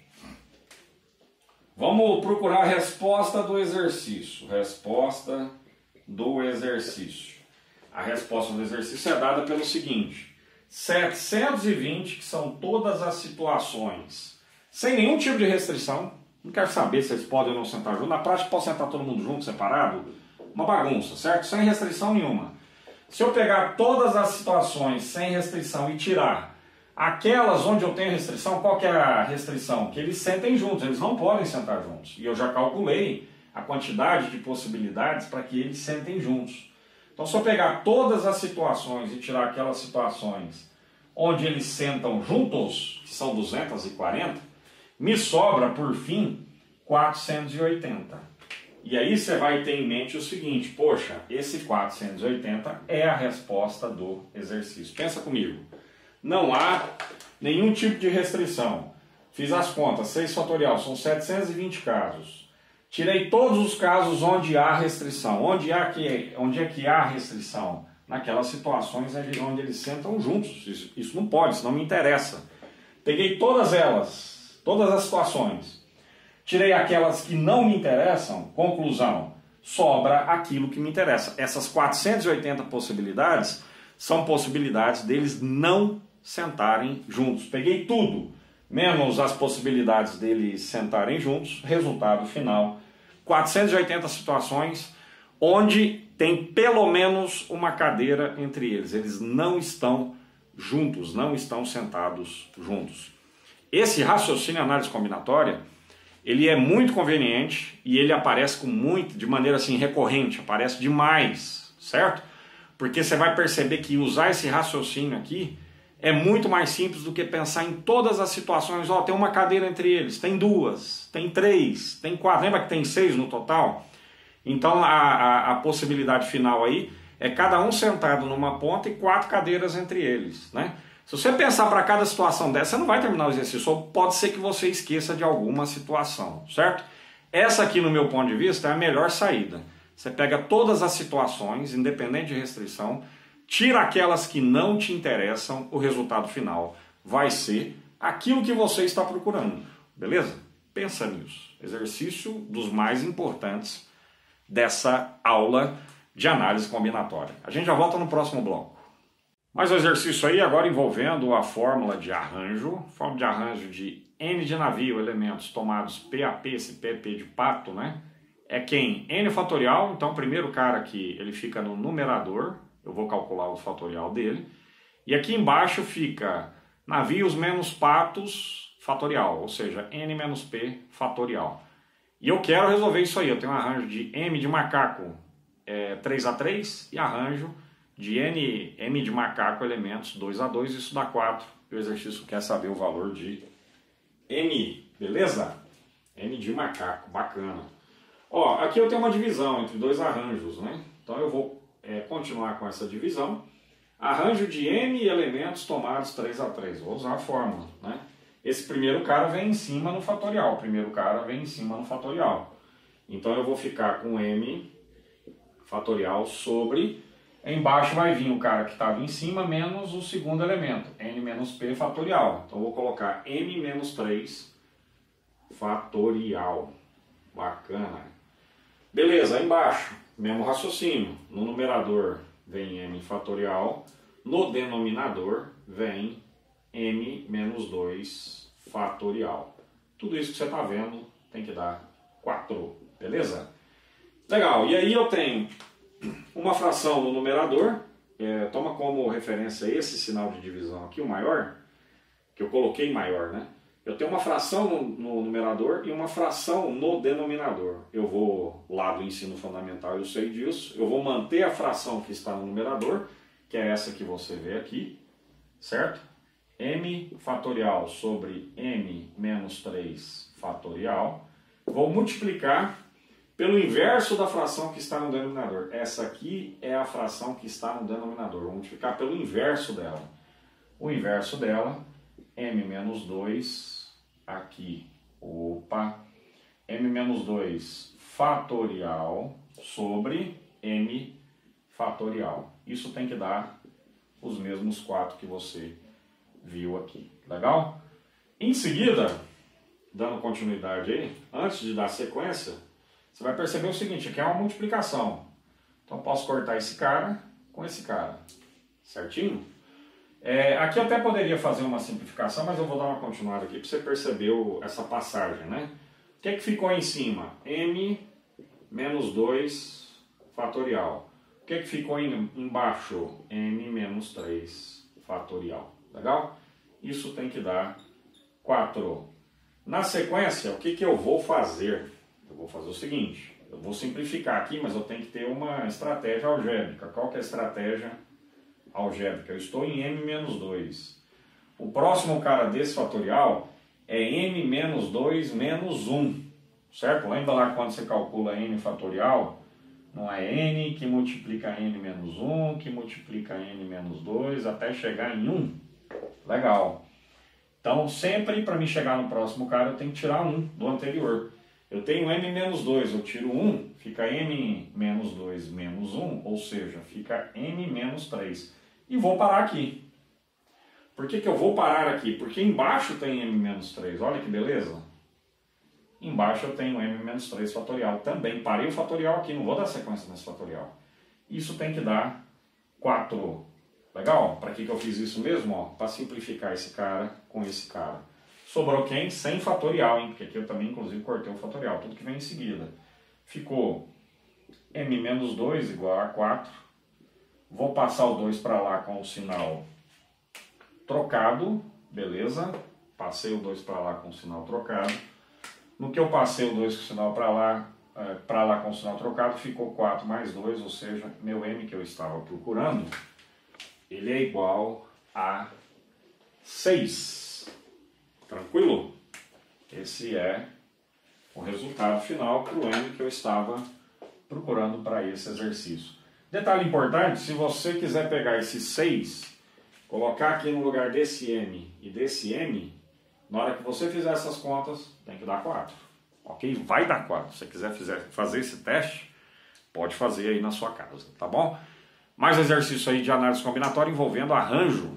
Speaker 1: Vamos procurar a resposta do exercício. Resposta do exercício. A resposta do exercício é dada pelo seguinte. 720, que são todas as situações, sem nenhum tipo de restrição. Não quero saber se eles podem ou não sentar junto. Na prática, pode sentar todo mundo junto, separado. Uma bagunça, certo? Sem restrição nenhuma. Se eu pegar todas as situações sem restrição e tirar aquelas onde eu tenho restrição, qual que é a restrição? Que eles sentem juntos, eles não podem sentar juntos. E eu já calculei a quantidade de possibilidades para que eles sentem juntos. Então, se eu pegar todas as situações e tirar aquelas situações onde eles sentam juntos, que são 240, me sobra, por fim, 480. E aí você vai ter em mente o seguinte, poxa, esse 480 é a resposta do exercício. Pensa comigo. Não há nenhum tipo de restrição. Fiz as contas, 6 fatorial, são 720 casos. Tirei todos os casos onde há restrição. Onde é que há restrição? Naquelas situações onde eles sentam juntos. Isso não pode, isso não me interessa. Peguei todas elas, todas as situações. Tirei aquelas que não me interessam. Conclusão, sobra aquilo que me interessa. Essas 480 possibilidades são possibilidades deles não sentarem juntos. Peguei tudo, menos as possibilidades deles sentarem juntos. Resultado final, 480 situações onde tem pelo menos uma cadeira entre eles. Eles não estão juntos, não estão sentados juntos. Esse raciocínio análise combinatória, ele é muito conveniente e ele aparece de maneira assim recorrente, aparece demais, certo? Porque você vai perceber que usar esse raciocínio aqui é muito mais simples do que pensar em todas as situações. Ó, tem uma cadeira entre eles, tem 2, tem 3, tem 4. Lembra que tem 6 no total? Então a possibilidade final aí é cada um sentado numa ponta e 4 cadeiras entre eles, né? Se você pensar para cada situação dessa, você não vai terminar o exercício, ou pode ser que você esqueça de alguma situação, certo? Essa aqui, no meu ponto de vista, é a melhor saída. Você pega todas as situações, independente de restrição, tira aquelas que não te interessam, o resultado final vai ser aquilo que você está procurando, beleza? Pensa nisso. Exercício dos mais importantes dessa aula de análise combinatória. A gente já volta no próximo bloco. Mais um exercício aí, agora envolvendo a fórmula de arranjo de N de navio, elementos tomados PAP, esse PP de pato, né? É quem? N fatorial, então o primeiro cara aqui, ele fica no numerador, eu vou calcular o fatorial dele. E aqui embaixo fica Navios menos patos fatorial, ou seja, n menos p fatorial. E eu quero resolver isso aí. Eu tenho um arranjo de m de macaco 3 a 3 e arranjo de m de macaco elementos 2 a 2. Isso dá 4. E o exercício quer saber o valor de m, beleza? M de macaco, bacana. Ó, aqui eu tenho uma divisão entre dois arranjos, né? Então eu vou continuar com essa divisão. Arranjo de m elementos tomados 3 a 3. Vou usar a fórmula, né? Esse primeiro cara vem em cima no fatorial. O primeiro cara vem em cima no fatorial. Então eu vou ficar com m fatorial sobre... Embaixo vai vir o cara que estava em cima menos o segundo elemento, n menos p fatorial. Então eu vou colocar m menos 3 fatorial. Bacana. Beleza, aí embaixo, mesmo raciocínio. No numerador vem m fatorial, no denominador vem m menos 2 fatorial. Tudo isso que você está vendo tem que dar 4, beleza? Legal, e aí eu tenho uma fração no numerador, toma como referência esse sinal de divisão aqui, o maior, que eu coloquei maior, né? Eu tenho uma fração no numerador e uma fração no denominador. Eu vou lá do ensino fundamental, eu sei disso. Eu vou manter a fração que está no numerador, que é essa que você vê aqui, certo? M fatorial sobre m menos 3 fatorial. Vou multiplicar pelo inverso da fração que está no denominador. Essa aqui é a fração que está no denominador. Vou multiplicar pelo inverso dela. O inverso dela, m menos 2... aqui, m menos 2 fatorial sobre m fatorial. Isso tem que dar os mesmos 4 que você viu aqui. Legal? Em seguida, dando continuidade aí, antes de dar sequência, você vai perceber o seguinte, aqui é uma multiplicação. Então eu posso cortar esse cara com esse cara. Certinho? Aqui eu até poderia fazer uma simplificação, mas eu vou dar uma continuada aqui para você perceber essa passagem, né? O que é que ficou em cima? M menos 2 fatorial. O que é que ficou embaixo? M menos 3 fatorial. Legal? Isso tem que dar 4. Na sequência, o que eu vou fazer? Eu vou fazer o seguinte, eu vou simplificar aqui, mas eu tenho que ter uma estratégia algébrica. Qual que é a estratégia algébrica? Eu estou em m menos 2. O próximo cara desse fatorial é m menos 2 menos 1. Certo? Lembra lá quando você calcula n fatorial? Não é n que multiplica n menos 1, que multiplica n menos 2, até chegar em 1. Legal. Então, sempre para mim chegar no próximo cara, eu tenho que tirar 1 do anterior. Eu tenho m menos 2, eu tiro 1, fica m menos 2 menos 1, ou seja, fica m menos 3. E vou parar aqui. Por que eu vou parar aqui? Porque embaixo tem m menos 3, olha que beleza. Embaixo eu tenho m menos 3 fatorial também. Parei o fatorial aqui, não vou dar sequência nesse fatorial. Isso tem que dar 4. Legal? Para que eu fiz isso mesmo? Para simplificar esse cara com esse cara. Sobrou quem? Sem fatorial, hein? Porque aqui eu também, inclusive, cortei o fatorial. Tudo que vem em seguida. Ficou m menos 2 igual a 4. Vou passar o 2 para lá com o sinal trocado. Beleza? Passei o 2 para lá com o sinal trocado. No que eu passei o 2 com o sinal para lá com o sinal trocado, ficou 4 mais 2, ou seja, meu m que eu estava procurando, ele é igual a 6. Tranquilo? Esse é o resultado final para o m que eu estava procurando para esse exercício. Detalhe importante, se você quiser pegar esse 6, colocar aqui no lugar desse m e desse m, na hora que você fizer essas contas, tem que dar 4. Ok? Vai dar 4. Se você quiser fazer esse teste, pode fazer aí na sua casa, tá bom? Mais exercício aí de análise combinatória envolvendo arranjo,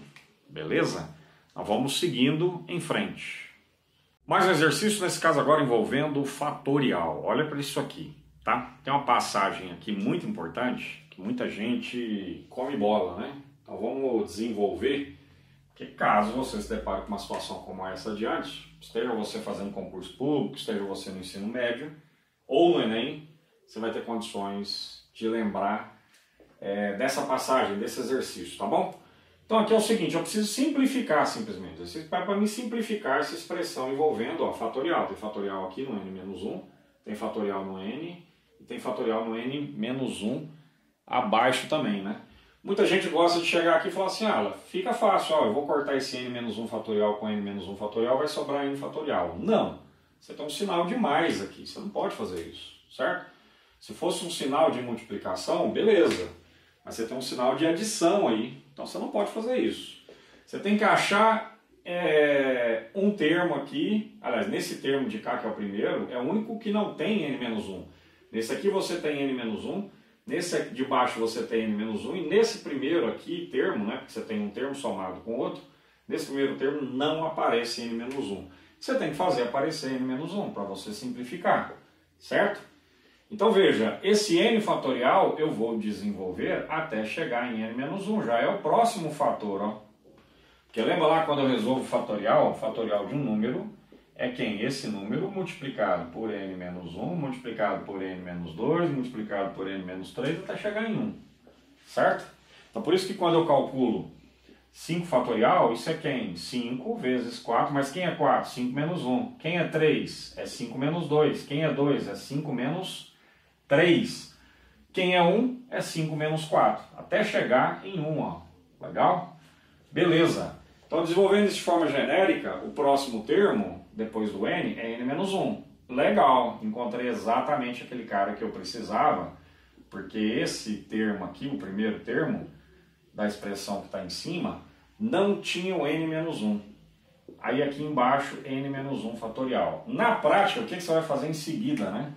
Speaker 1: beleza? Nós vamos seguindo em frente. Mais um exercício, nesse caso agora envolvendo fatorial. Olha para isso aqui, tá? Tem uma passagem aqui muito importante, que muita gente come bola, né? Então vamos desenvolver, que caso você se depare com uma situação como essa adiante, esteja você fazendo concurso público, esteja você no ensino médio, ou no Enem, você vai ter condições de lembrar dessa passagem, desse exercício, tá bom? Então aqui é o seguinte, eu preciso simplificar simplesmente. Para me simplificar essa expressão envolvendo ó, fatorial. Tem fatorial aqui no n-1, tem fatorial no n, e tem fatorial no n-1 abaixo também, né? Muita gente gosta de chegar aqui e falar assim, ah, fica fácil, ó, eu vou cortar esse n-1 fatorial com n-1 fatorial, vai sobrar n fatorial. Não, você tem um sinal de mais aqui, você não pode fazer isso, certo? Se fosse um sinal de multiplicação, beleza, mas você tem um sinal de adição aí, então você não pode fazer isso. Você tem que achar um termo aqui, aliás, nesse termo de cá que é o primeiro, é o único que não tem n-1. Nesse aqui você tem n-1, nesse aqui de baixo você tem n-1 e nesse primeiro aqui termo, né, porque você tem um termo somado com outro, nesse primeiro termo não aparece n-1. Você tem que fazer aparecer n-1 para você simplificar, certo? Então veja, esse n fatorial eu vou desenvolver até chegar em n-1, já é o próximo fator, ó. Porque lembra lá quando eu resolvo o fatorial de um número é quem? Esse número multiplicado por n-1, multiplicado por n-2, multiplicado por n-3 até chegar em 1, certo? Então por isso que quando eu calculo 5 fatorial, isso é quem? 5 vezes 4, mas quem é 4? 5 menos 1. Quem é 3? É 5 menos 2. Quem é 2? É 5 menos 3. Quem é 1? É 5 menos 4. Até chegar em 1, ó. Legal? Beleza. Então desenvolvendo isso de forma genérica, o próximo termo depois do n é n-1. Legal, encontrei exatamente aquele cara que eu precisava, porque esse termo aqui, o primeiro termo da expressão que está em cima, não tinha o n-1. Aí aqui embaixo, n-1 fatorial. Na prática, o que você vai fazer em seguida, né?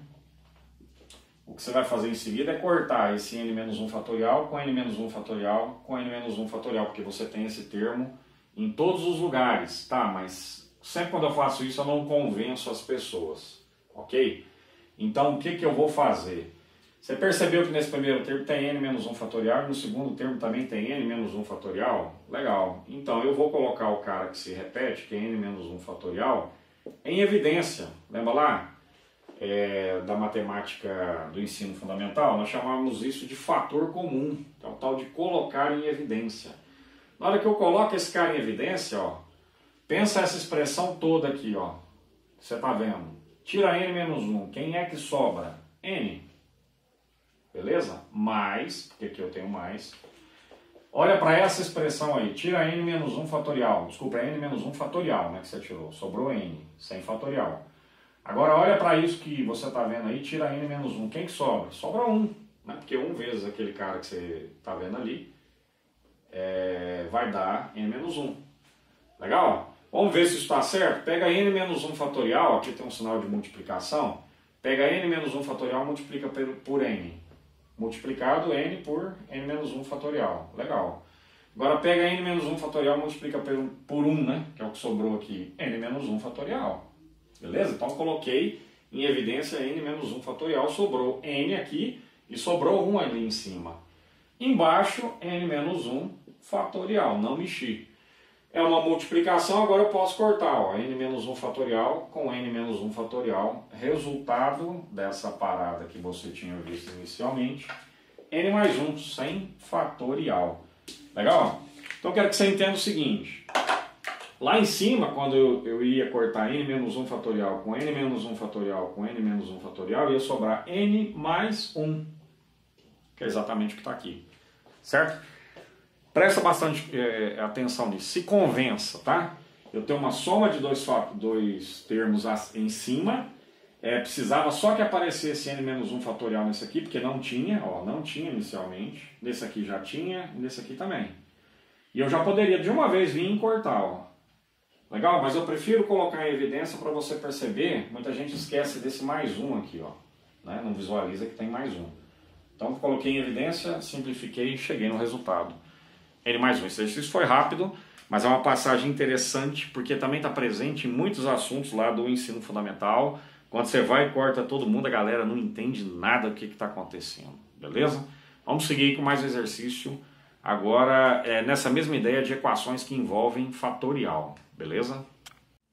Speaker 1: O que você vai fazer em seguida é cortar esse n-1 fatorial com n-1 fatorial com n-1 fatorial, porque você tem esse termo em todos os lugares, tá? Mas sempre quando eu faço isso eu não convenço as pessoas, ok? Então o que eu vou fazer? Você percebeu que nesse primeiro termo tem n-1 fatorial e no segundo termo também tem n-1 fatorial? Legal. Então eu vou colocar o cara que se repete, que é n-1 fatorial, em evidência. Lembra lá? Da matemática do ensino fundamental, nós chamávamos isso de fator comum, que é o tal de colocar em evidência. Na hora que eu coloco esse cara em evidência, ó, pensa essa expressão toda aqui, ó. Você está vendo? Tira n-1. Quem é que sobra? N. Beleza? Mais, porque aqui eu tenho mais. Olha para essa expressão aí. Tira n-1 fatorial. Desculpa, é n-1 fatorial, né, que você tirou. Sobrou n, sem fatorial. Agora olha para isso que você está vendo aí. Tira n-1. Quem que sobra? Sobra 1. Né? Porque 1 vezes aquele cara que você está vendo ali vai dar n-1. Legal? Vamos ver se isso está certo? Pega n-1 fatorial, aqui tem um sinal de multiplicação. Pega n-1 fatorial e multiplica por n. Multiplicado n por n-1 fatorial. Legal. Agora pega n-1 fatorial e multiplica por 1, né? Que é o que sobrou aqui. n-1 fatorial. Beleza? Então coloquei em evidência n-1 fatorial. Sobrou n aqui e sobrou 1 ali em cima. Embaixo, n-1 fatorial. Não mexi. É uma multiplicação, agora eu posso cortar, ó, n-1 fatorial com n-1 fatorial, resultado dessa parada que você tinha visto inicialmente, n mais 1, sem fatorial. Legal? Então eu quero que você entenda o seguinte, lá em cima, quando eu ia cortar n-1 fatorial com n-1 fatorial com n-1 fatorial, ia sobrar n mais 1, que é exatamente o que está aqui, certo? Presta bastante atenção nisso, se convença, tá? Eu tenho uma soma de dois termos em cima, precisava só que aparecesse n-1 fatorial nesse aqui, porque não tinha, ó, não tinha inicialmente, nesse aqui já tinha, e nesse aqui também. E eu já poderia de uma vez vir e cortar, ó. Legal? Mas eu prefiro colocar em evidência para você perceber, muita gente esquece desse mais 1 aqui, ó, né? Não visualiza que tem mais 1. Então coloquei em evidência, simplifiquei e cheguei no resultado. N mais 1. Esse exercício foi rápido, mas é uma passagem interessante porque também está presente em muitos assuntos lá do ensino fundamental. Quando você vai e corta todo mundo, a galera não entende nada do que está acontecendo, beleza? Vamos seguir com mais um exercício, agora nessa mesma ideia de equações que envolvem fatorial, beleza?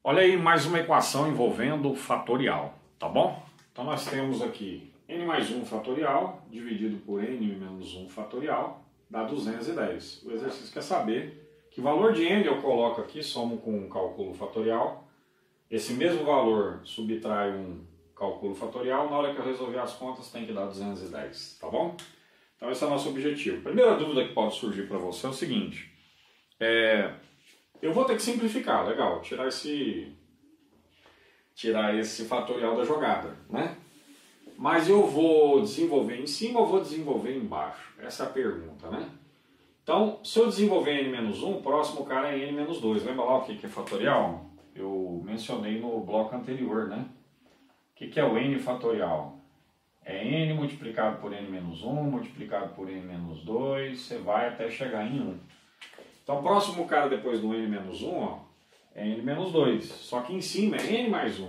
Speaker 1: Olha aí mais uma equação envolvendo fatorial, tá bom? Então nós temos aqui n mais 1 fatorial dividido por n menos 1 fatorial, dá 210. O exercício quer saber Que valor de n eu coloco aqui, somo com um cálculo fatorial. Esse mesmo valor subtrai um cálculo fatorial. Na hora que eu resolver as contas tem que dar 210, tá bom? Então esse é o nosso objetivo. Primeira dúvida que pode surgir para você é o seguinte. Eu vou ter que simplificar, legal, tirar esse fatorial da jogada, né? Mas eu vou desenvolver em cima ou vou desenvolver embaixo? Essa é a pergunta, né? Então, se eu desenvolver n-1, o próximo cara é n-2. Lembra lá o que é fatorial? Eu mencionei no bloco anterior, né? O que é o n fatorial? É n multiplicado por n-1, multiplicado por n-2, você vai até chegar em 1. Então, o próximo cara depois do n-1 ó, é n-2. Só que em cima é n mais 1.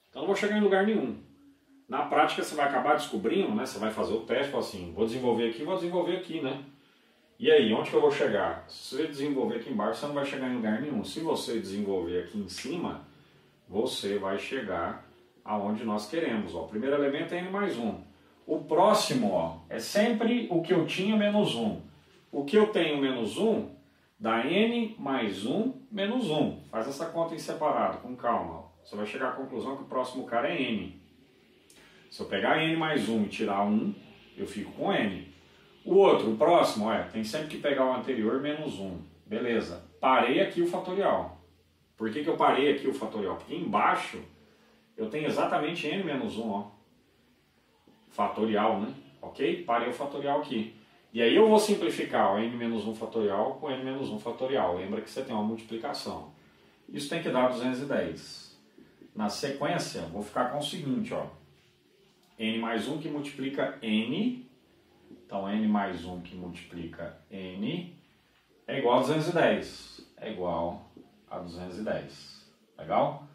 Speaker 1: Então, não vou chegar em lugar nenhum. Na prática, você vai acabar descobrindo, né? Você vai fazer o teste, fala assim, vou desenvolver aqui, né? E aí, onde que eu vou chegar? Se você desenvolver aqui embaixo, você não vai chegar em lugar nenhum. Se você desenvolver aqui em cima, você vai chegar aonde nós queremos. Ó. O primeiro elemento é n mais 1. O próximo ó, é sempre o que eu tinha menos 1. O que eu tenho menos 1 dá n mais 1 menos 1. Faz essa conta em separado, com calma. Você vai chegar à conclusão que o próximo cara é n. Se eu pegar n mais 1 e tirar 1, eu fico com n. O outro, o próximo, tem sempre que pegar o anterior menos 1. Beleza. Parei aqui o fatorial. Por que eu parei aqui o fatorial? Porque embaixo eu tenho exatamente n menos 1, ó. Fatorial, né? Ok? Parei o fatorial aqui. E aí eu vou simplificar o n menos 1 fatorial com n menos 1 fatorial. Lembra que você tem uma multiplicação. Isso tem que dar 210. Na sequência, vou ficar com o seguinte, ó. N mais 1 que multiplica n. Então, n mais 1 que multiplica n é igual a 210. É igual a 210. Legal?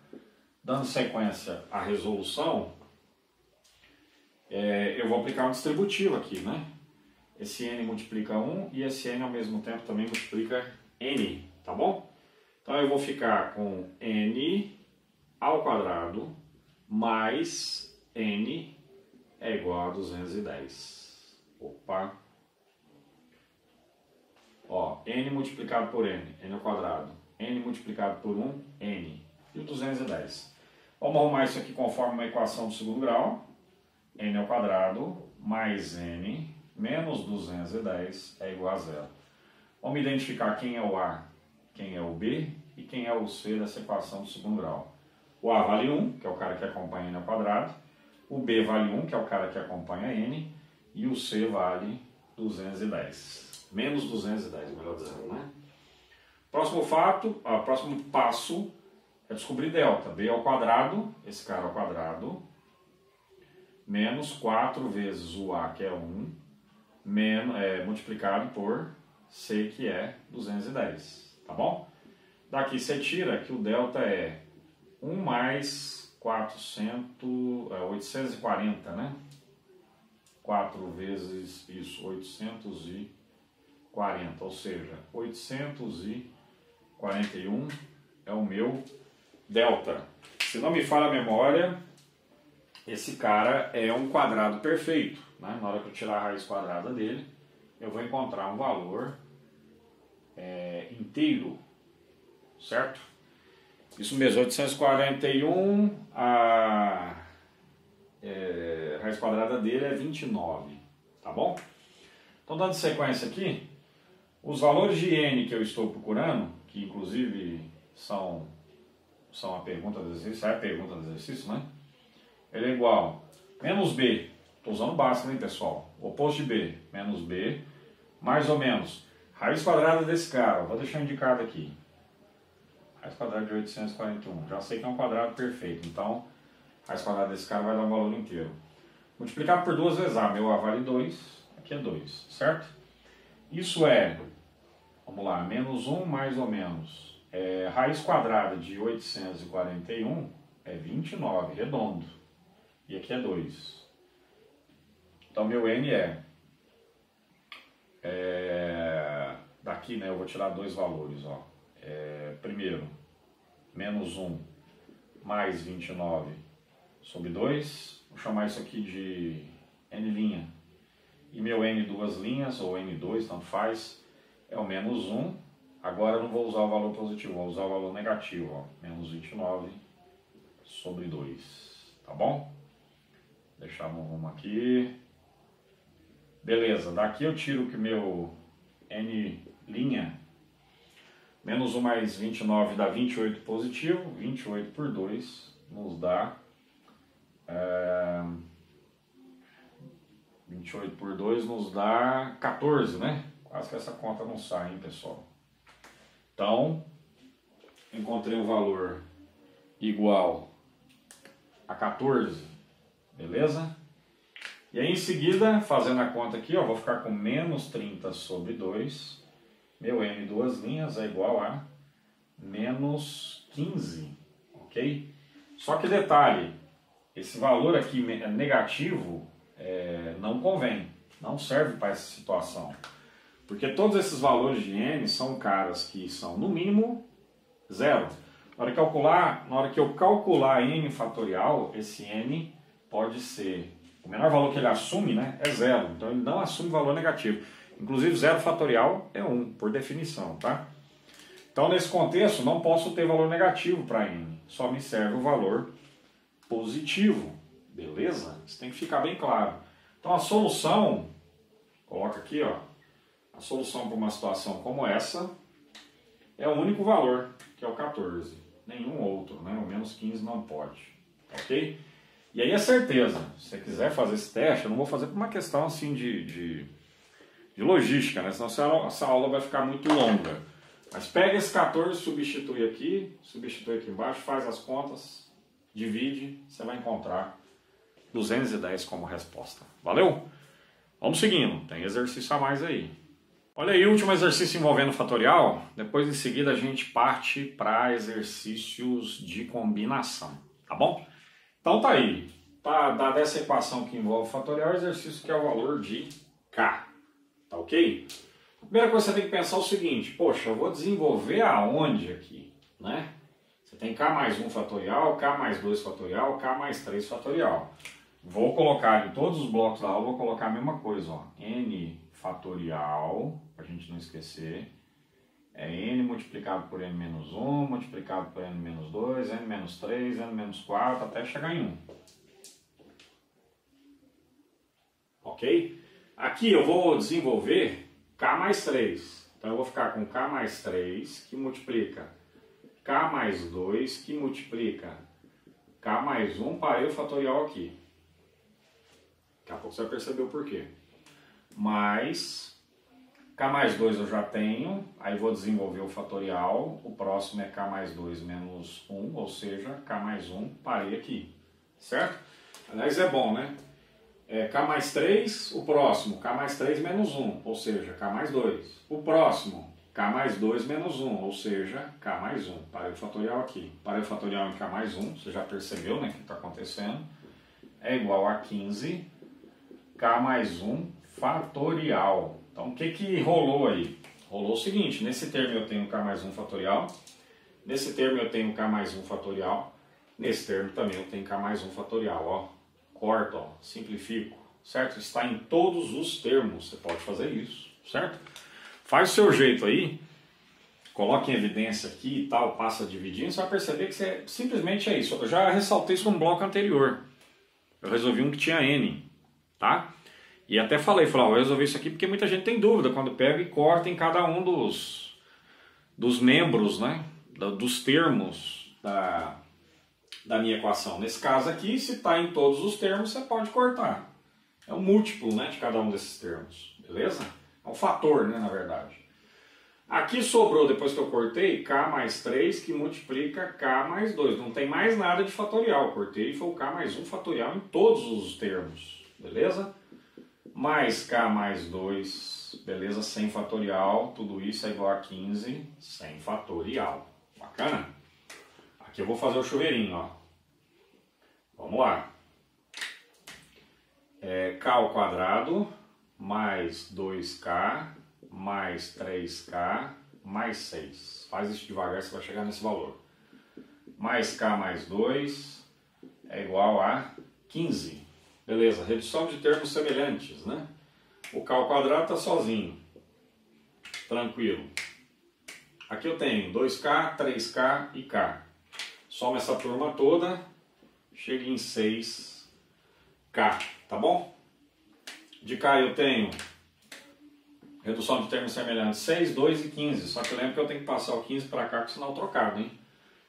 Speaker 1: Dando sequência à resolução, eu vou aplicar um distributivo aqui, né? Esse n multiplica 1 e esse n ao mesmo tempo também multiplica n, tá bom? Então eu vou ficar com n ao quadrado mais n é igual a 210. Opa! Ó, n multiplicado por n ao quadrado. N multiplicado por 1, n. E o 210. Vamos arrumar isso aqui conforme uma equação do segundo grau. N ao quadrado mais n menos 210 é igual a zero. Vamos identificar quem é o A, quem é o B e quem é o C dessa equação do segundo grau. O A vale 1, que é o cara que acompanha n ao quadrado. O B vale 1, que é o cara que acompanha n. E o C vale 210. Menos 210, melhor dizendo, né? Próximo passo é descobrir delta. B ao quadrado, esse cara ao quadrado, menos 4 vezes o A, que é 1, multiplicado por C, que é 210. Tá bom? Daqui você tira que o delta é 1 mais 840, né? 4 vezes isso, 840, ou seja, 841 é o meu delta. Se não me falha a memória, esse cara é um quadrado perfeito, né? Na hora que eu tirar a raiz quadrada dele, eu vou encontrar um valor inteiro, certo? Isso mesmo, 841, a raiz quadrada dele é 29, tá bom? Então, dando sequência aqui, os valores de n que eu estou procurando, que inclusive são a pergunta do exercício, né? Ele é igual a menos b, estou usando o básico, hein, pessoal? O oposto de b, menos b, mais ou menos, raiz quadrada desse cara, vou deixar indicado aqui. Raiz quadrada de 841, já sei que é um quadrado perfeito, então raiz quadrada desse cara vai dar um valor inteiro. Multiplicado por 2 vezes A, meu A vale 2, aqui é 2, certo? Isso é, vamos lá, menos 1 mais ou menos. Raiz quadrada de 841 é 29, redondo. E aqui é 2. Então meu N daqui, né, eu vou tirar dois valores, ó. Primeiro, menos 1 mais 29 sobre 2, vou chamar isso aqui de N', e meu N duas linhas, ou N2, tanto faz, é o menos 1, Agora eu não vou usar o valor positivo, vou usar o valor negativo, ó, menos 29 sobre 2, tá bom? Deixar no rumo aqui. Beleza, daqui eu tiro que meu N', menos 1 mais 29 dá 28 positivo, 28 por 2 nos dá 28 por 2 nos dá 14, né? Quase que essa conta não sai, hein, pessoal? Então, encontrei um valor igual a 14, beleza? E aí em seguida, fazendo a conta aqui, ó, vou ficar com menos 30 sobre 2. Meu N duas linhas é igual a menos 15, ok? Só que detalhe, esse valor aqui negativo não convém, não serve para essa situação. Porque todos esses valores de N são caras que são no mínimo zero. Na hora que eu calcular N fatorial, esse N pode ser... O menor valor que ele assume, né, é zero. Então ele não assume valor negativo. Inclusive zero fatorial é 1, por definição, tá? Então nesse contexto não posso ter valor negativo para N. Só me serve o valor positivo. Beleza? Isso tem que ficar bem claro. Então a solução, coloca aqui, ó. A solução para uma situação como essa é o único valor, que é o 14. Nenhum outro, né? O menos 15 não pode. Ok? E aí é certeza, se você quiser fazer esse teste, eu não vou fazer por uma questão assim de logística, né? Senão essa aula vai ficar muito longa. Mas pega esse 14, substitui aqui embaixo, faz as contas, divide, você vai encontrar 210 como resposta. Valeu? Vamos seguindo, tem exercício a mais aí. Olha aí, o último exercício envolvendo fatorial. Depois em seguida a gente parte para exercícios de combinação, tá bom? Então tá aí, dessa equação que envolve fatorial, o exercício que é o valor de K, tá ok? A primeira coisa que você tem que pensar é o seguinte, poxa, eu vou desenvolver aonde aqui, né? Você tem K mais 1 fatorial, K mais 2 fatorial, K mais 3 fatorial. Vou colocar em todos os blocos da aula, vou colocar a mesma coisa, ó, N fatorial, pra gente não esquecer. É N multiplicado por N menos 1, multiplicado por N menos 2, N menos 3, N menos 4, até chegar em 1. Ok? Aqui eu vou desenvolver K mais 3. Então eu vou ficar com K mais 3, que multiplica K mais 2, que multiplica K mais 1, parei o fatorial aqui. Daqui a pouco você vai perceber o porquê. Mais... K mais 2 eu já tenho, aí vou desenvolver o fatorial, o próximo é K mais 2 menos 1, ou seja, K mais 1, parei aqui, certo? Aliás, é bom, né? K mais 3, o próximo, K mais 3 menos 1, ou seja, K mais 2. O próximo, K mais 2 menos 1, ou seja, K mais 1. Parei o fatorial aqui. Parei o fatorial em K mais 1, você já percebeu, né, o que está acontecendo. É igual a 15, K mais 1 fatorial. Então, o que rolou aí? Rolou o seguinte, nesse termo eu tenho K mais 1 fatorial, nesse termo eu tenho K mais 1 fatorial, nesse termo também eu tenho K mais 1 fatorial, ó. Corto, ó, simplifico, certo? Está em todos os termos, você pode fazer isso, certo? Faz o seu jeito aí, coloque em evidência aqui e tal, passa dividindo, você vai perceber que simplesmente é isso. Eu já ressaltei isso no bloco anterior, eu resolvi um que tinha N, tá? E até falei, eu resolvi isso aqui porque muita gente tem dúvida quando pega e corta em cada um dos membros, né? Dos termos da minha equação. Nesse caso aqui, se está em todos os termos, você pode cortar. É um múltiplo, né, de cada um desses termos, beleza? É um fator, né, na verdade. Aqui sobrou, depois que eu cortei, K mais 3 que multiplica K mais 2. Não tem mais nada de fatorial. Cortei e foi o K mais 1 fatorial em todos os termos, beleza? Mais K mais 2, beleza, sem fatorial, tudo isso é igual a 15 sem fatorial. Bacana? Aqui eu vou fazer o chuveirinho, ó. Vamos lá. K ao quadrado mais 2K mais 3K mais 6. Faz isso devagar, você vai chegar nesse valor. Mais K mais 2 é igual a 15. Beleza, redução de termos semelhantes, né? O K ao quadrado está sozinho. Tranquilo. Aqui eu tenho 2K, 3K e K. Soma essa turma toda, chega em 6K, tá bom? De K eu tenho redução de termos semelhantes 6, 2 e 15. Só que lembra que eu tenho que passar o 15 para cá com o sinal trocado, hein?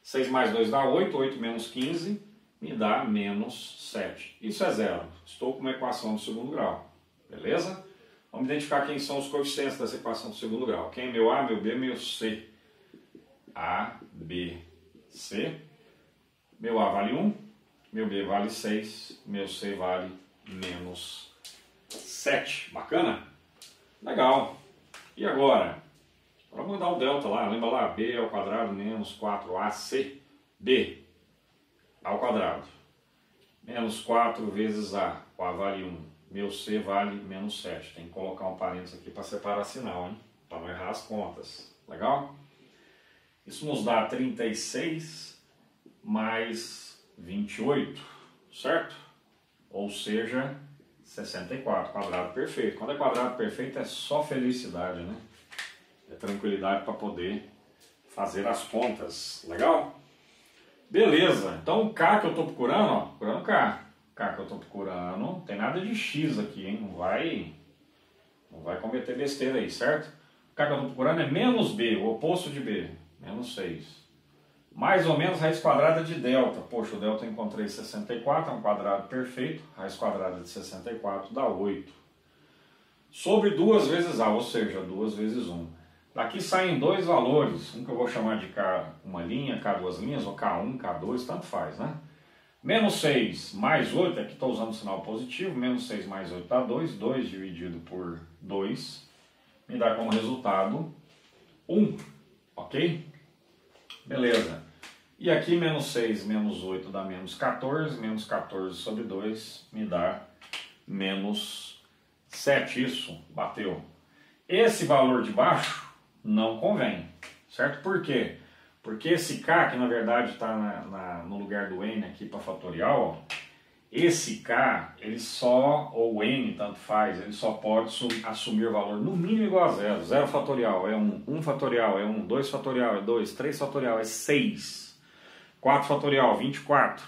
Speaker 1: 6 mais 2 dá 8, 8 menos 15 me dá menos 7. Isso é zero. Estou com uma equação do segundo grau, beleza? Vamos identificar quem são os coeficientes dessa equação do segundo grau. Quem é meu A, meu B, meu C. A, B, C. Meu A vale 1, meu B vale 6, meu C vale menos 7. Bacana? Legal. E agora? Vamos mudar o delta lá. Lembra lá? B ao quadrado menos 4AC. B ao quadrado. Menos 4 vezes A. O A vale 1. Meu C vale menos 7. Tem que colocar um parênteses aqui para separar sinal, hein? Para não errar as contas. Legal? Isso nos dá 36 mais 28, certo? Ou seja, 64, quadrado perfeito. Quando é quadrado perfeito é só felicidade, né? É tranquilidade para poder fazer as contas. Legal? Beleza. Então o K que eu estou procurando, ó, procurando K. K que eu estou procurando, não tem nada de X aqui, hein? Não vai cometer besteira aí, certo? O K que eu estou procurando é menos B, o oposto de B. Menos 6. Mais ou menos raiz quadrada de delta. Poxa, o delta eu encontrei 64, é um quadrado perfeito. Raiz quadrada de 64 dá 8. Sobre 2 vezes A, ou seja, 2 vezes 1. Daqui saem dois valores. Um que eu vou chamar de K uma linha, K duas linhas, ou K1, K2, tanto faz, né? Menos 6 mais 8, aqui estou usando o sinal positivo. Menos 6 mais 8 dá 2. 2 dividido por 2 me dá como resultado 1. Ok? Beleza. E aqui menos 6 menos 8 dá menos 14. Menos 14 sobre 2 me dá menos 7. Isso, bateu. Esse valor de baixo não convém, certo? Por quê? Porque esse K, que na verdade está no lugar do N aqui para fatorial, ó, esse K, ele só, ou N, tanto faz, ele só pode assumir o valor no mínimo igual a zero. 0 fatorial é 1, 1 fatorial é 1, 2 fatorial é 2, 3 fatorial é 6, 4 fatorial, 24.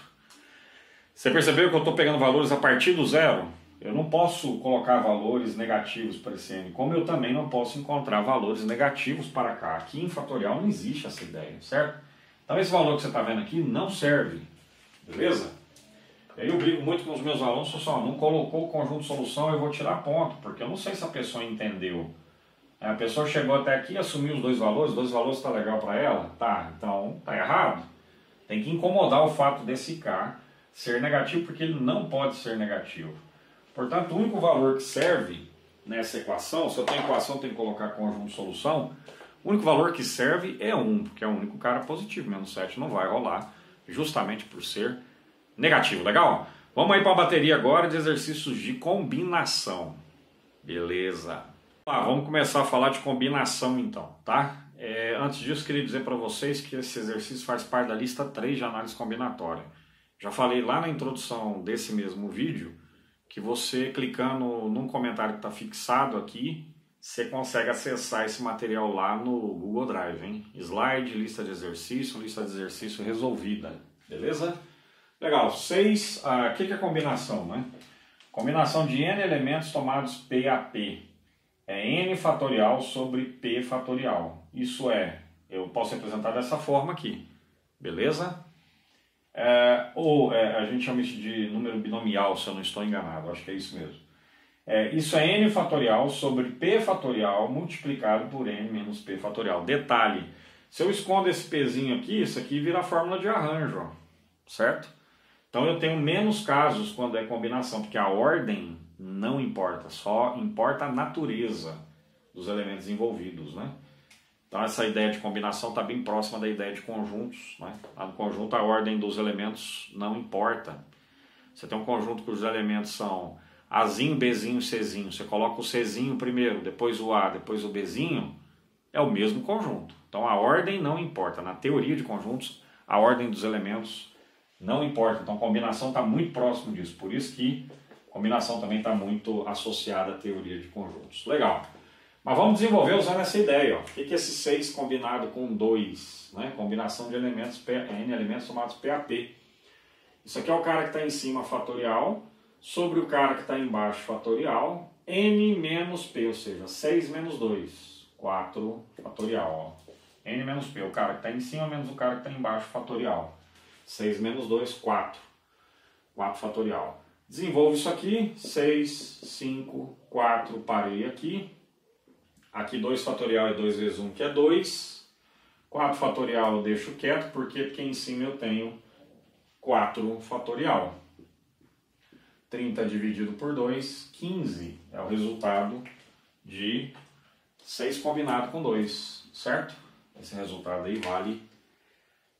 Speaker 1: Você percebeu que eu estou pegando valores a partir do zero? Eu não posso colocar valores negativos para esse N, como eu também não posso encontrar valores negativos para K. Aqui em fatorial não existe essa ideia, certo? Então esse valor que você está vendo aqui não serve, beleza? E aí eu brigo muito com os meus alunos, só não colocou o conjunto de solução, eu vou tirar ponto, porque eu não sei se a pessoa entendeu. A pessoa chegou até aqui e assumiu os dois valores está legal para ela? Tá, então tá errado. Tem que incomodar o fato desse K ser negativo, porque ele não pode ser negativo. Portanto, o único valor que serve nessa equação, se eu tenho equação, eu tenho que colocar conjunto de solução, o único valor que serve é 1, porque é o único cara positivo, menos 7 não vai rolar, justamente por ser negativo, legal? Vamos aí para a bateria agora de exercícios de combinação. Beleza. Vamos começar a falar de combinação então, tá? Antes disso, queria dizer para vocês que esse exercício faz parte da lista 3 de análise combinatória. Já falei lá na introdução desse mesmo vídeo que você clicando num comentário que está fixado aqui, você consegue acessar esse material lá no Google Drive, hein? Slide, lista de exercício resolvida, beleza? Legal, 6, o que é combinação, né? Combinação de n elementos tomados P a P. É n fatorial sobre P fatorial. Isso eu posso representar dessa forma aqui, beleza? A gente chama isso de número binomial, se eu não estou enganado, acho que é isso mesmo. Isso é n fatorial sobre P fatorial multiplicado por n menos P fatorial. Detalhe, se eu escondo esse Pzinho aqui, isso aqui vira a fórmula de arranjo, ó, certo? Então eu tenho menos casos quando é combinação, porque a ordem não importa, só importa a natureza dos elementos envolvidos, né? Então essa ideia de combinação está bem próxima da ideia de conjuntos, né? Lá no conjunto a ordem dos elementos não importa. Você tem um conjunto cujos elementos são Azinho, Bzinho, Czinho. Você coloca o Czinho primeiro, depois o A, depois o Bzinho, é o mesmo conjunto. Então a ordem não importa. Na teoria de conjuntos, a ordem dos elementos não importa. Então a combinação está muito próximo disso. Por isso que a combinação também está muito associada à teoria de conjuntos. Legal. Mas vamos desenvolver usando essa ideia. Ó. O que é esse 6 combinado com 2? Né? Combinação de elementos, N elementos somados PAP. Isso aqui é o cara que está em cima, fatorial, sobre o cara que está embaixo, fatorial, N menos P, ou seja, 6 menos 2, 4 fatorial. Ó. N menos P, o cara que está em cima menos o cara que está embaixo, fatorial. 6 menos 2, 4. 4 fatorial. Desenvolvo isso aqui, 6, 5, 4, parei aqui. Aqui 2 fatorial e 2 vezes 1, que é 2. 4 fatorial eu deixo quieto, porque em cima eu tenho 4 fatorial. 30 dividido por 2, 15. É o resultado de 6 combinado com 2, certo? Esse resultado aí vale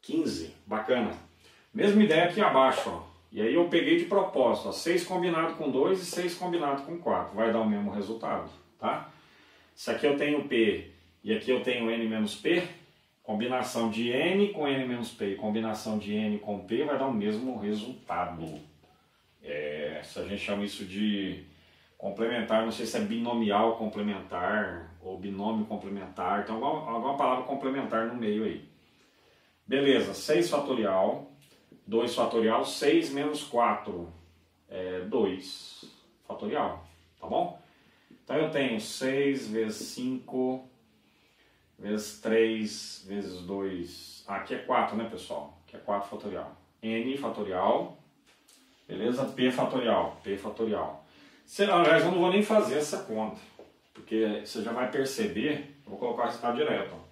Speaker 1: 15. Bacana. Mesma ideia aqui abaixo, ó. E aí eu peguei de propósito, ó, 6 combinado com 2 e 6 combinado com 4. Vai dar o mesmo resultado, tá? Se aqui eu tenho P e aqui eu tenho N menos P, combinação de N com N menos P e combinação de N com P vai dar o mesmo resultado. A gente chama isso de complementar, não sei se é binomial complementar ou binômio complementar, então alguma palavra complementar no meio aí. Beleza, 6 fatorial, 2 fatorial, 6 menos 4 é 2 fatorial, tá bom? Então eu tenho 6 vezes 5 vezes 3 vezes 2, aqui é 4, né pessoal? Aqui é 4 fatorial. N fatorial, beleza? P fatorial, P fatorial. Aliás, eu não vou nem fazer essa conta, porque você já vai perceber, eu vou colocar o resultado direto. Ó.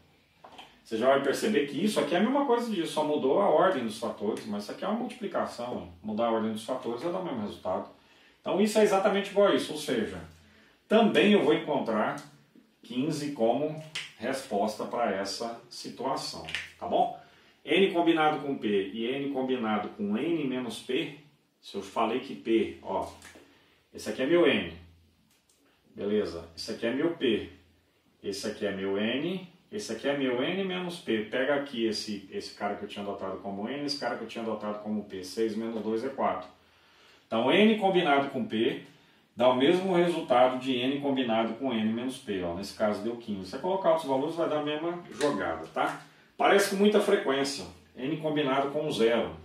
Speaker 1: Você já vai perceber que isso aqui é a mesma coisa disso, só mudou a ordem dos fatores, mas isso aqui é uma multiplicação. Mudar a ordem dos fatores vai dar o mesmo resultado. Então isso é exatamente igual a isso, ou seja, também eu vou encontrar 15 como resposta para essa situação, tá bom? N combinado com P e N combinado com N menos P, se eu falei que P, ó, esse aqui é meu N, beleza, esse aqui é meu P, esse aqui é meu N, esse aqui é meu N menos P, pega aqui esse cara que eu tinha adotado como N, esse cara que eu tinha adotado como P, 6 menos 2 é 4. Então N combinado com P dá o mesmo resultado de N combinado com N menos P, ó, nesse caso deu 15. Se você colocar outros valores vai dar a mesma jogada, tá? Parece com muita frequência, N combinado com 0,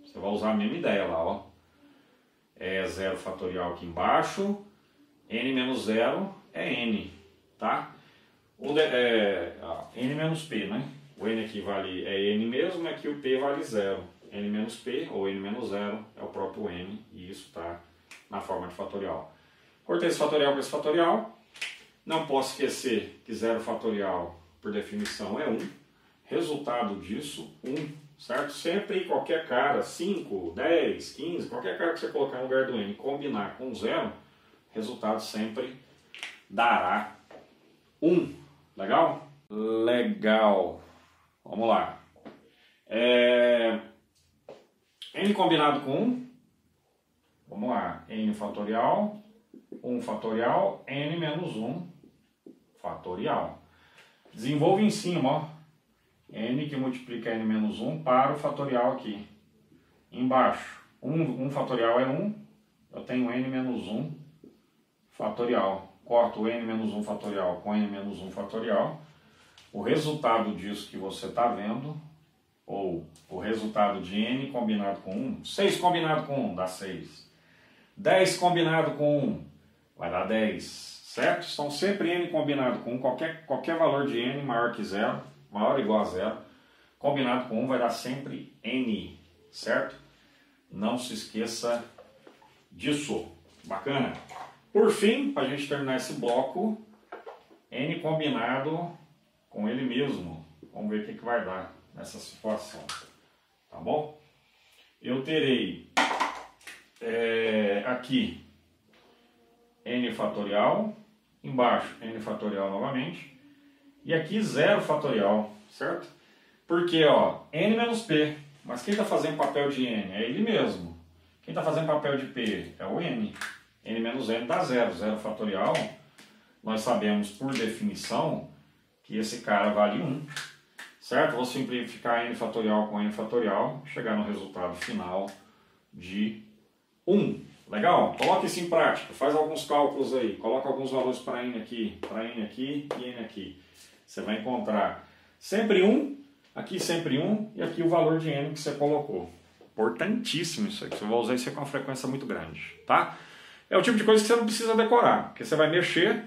Speaker 1: você vai usar a mesma ideia lá, ó. É 0 fatorial aqui embaixo, N menos 0 é N, tá? N menos P, né? O N aqui vale, é N mesmo, aqui o P vale 0. N menos P ou N menos 0 é o próprio N, e isso está na forma de fatorial. Cortei esse fatorial com esse fatorial, não posso esquecer que 0 fatorial, por definição, é 1. Resultado disso, 1. Certo? Sempre qualquer cara, 5, 10, 15, qualquer cara que você colocar no lugar do N combinar com 0, resultado sempre dará 1. Legal? Legal. Vamos lá. N combinado com 1. Vamos lá. N fatorial, 1 fatorial, N menos 1 fatorial. Desenvolve em cima, ó. N que multiplica N menos 1 para o fatorial aqui. Embaixo, 1 fatorial é 1, eu tenho N menos 1 fatorial. Corto o N menos 1 fatorial com N menos 1 fatorial. O resultado disso que você está vendo, ou o resultado de N combinado com 1, 6 combinado com 1 dá 6. 10 combinado com 1 vai dar 10, certo? Então sempre N combinado com 1, qualquer valor de N maior que 0, maior ou igual a 0, combinado com 1 vai dar sempre N, certo? Não se esqueça disso. Bacana? Por fim, para a gente terminar esse bloco, N combinado com ele mesmo. Vamos ver o que vai dar nessa situação. Tá bom? Eu terei aqui N fatorial, embaixo N fatorial novamente, e aqui 0 fatorial, certo? Porque, ó, N menos P, mas quem está fazendo papel de N é ele mesmo. Quem está fazendo papel de P é o N. N menos N dá 0. 0 fatorial, nós sabemos por definição que esse cara vale 1. Certo? Vou simplificar N fatorial com N fatorial, chegar no resultado final de 1. Legal? Coloque isso em prática, faz alguns cálculos aí, coloca alguns valores para N aqui e N aqui. Você vai encontrar sempre sempre um e aqui o valor de N que você colocou. Importantíssimo isso aí, você vai usar isso com uma frequência muito grande, tá? É o tipo de coisa que você não precisa decorar, porque você vai mexer,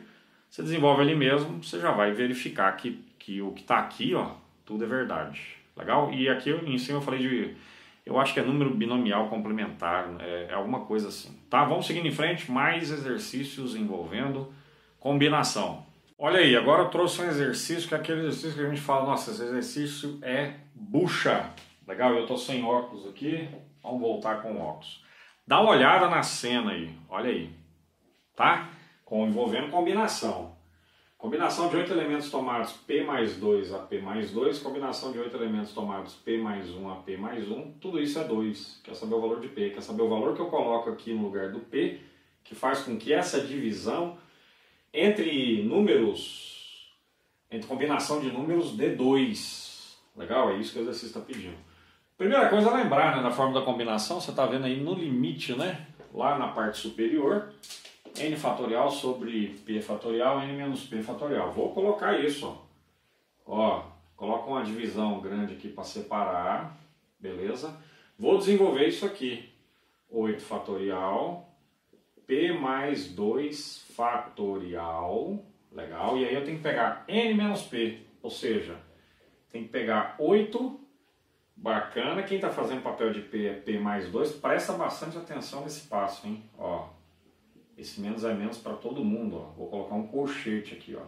Speaker 1: você desenvolve ali mesmo, você já vai verificar que o que está aqui, ó, tudo é verdade. Legal? E aqui em cima eu falei de... Eu acho que é número binomial complementar, é alguma coisa assim. Tá? Vamos seguindo em frente, mais exercícios envolvendo combinação. Olha aí, agora eu trouxe um exercício, que é aquele exercício que a gente fala, nossa, esse exercício é bucha. Legal? Eu estou sem óculos aqui, vamos voltar com óculos. Dá uma olhada na cena aí, olha aí. Tá? Envolvendo combinação. Combinação de 8 elementos tomados P mais 2 a P mais 2, combinação de 8 elementos tomados P mais 1 a P mais 1, tudo isso é 2. Quer saber o valor de P, quer saber o valor que eu coloco aqui no lugar do P, que faz com que essa divisão entre números, entre combinação de números dê 2. Legal? É isso que o exercício está pedindo. Primeira coisa é lembrar, né, na forma da combinação, você está vendo aí no limite, né, lá na parte superior, n fatorial sobre p fatorial, n menos p fatorial. Vou colocar isso, ó. Coloca uma divisão grande aqui para separar, beleza? Vou desenvolver isso aqui. 8 fatorial, p mais 2 fatorial, legal? E aí eu tenho que pegar n menos p, ou seja, tem que pegar 8, bacana. Quem está fazendo papel de p é p mais 2, presta bastante atenção nesse passo, hein? Ó. Esse menos é menos para todo mundo, ó. Vou colocar um colchete aqui, ó.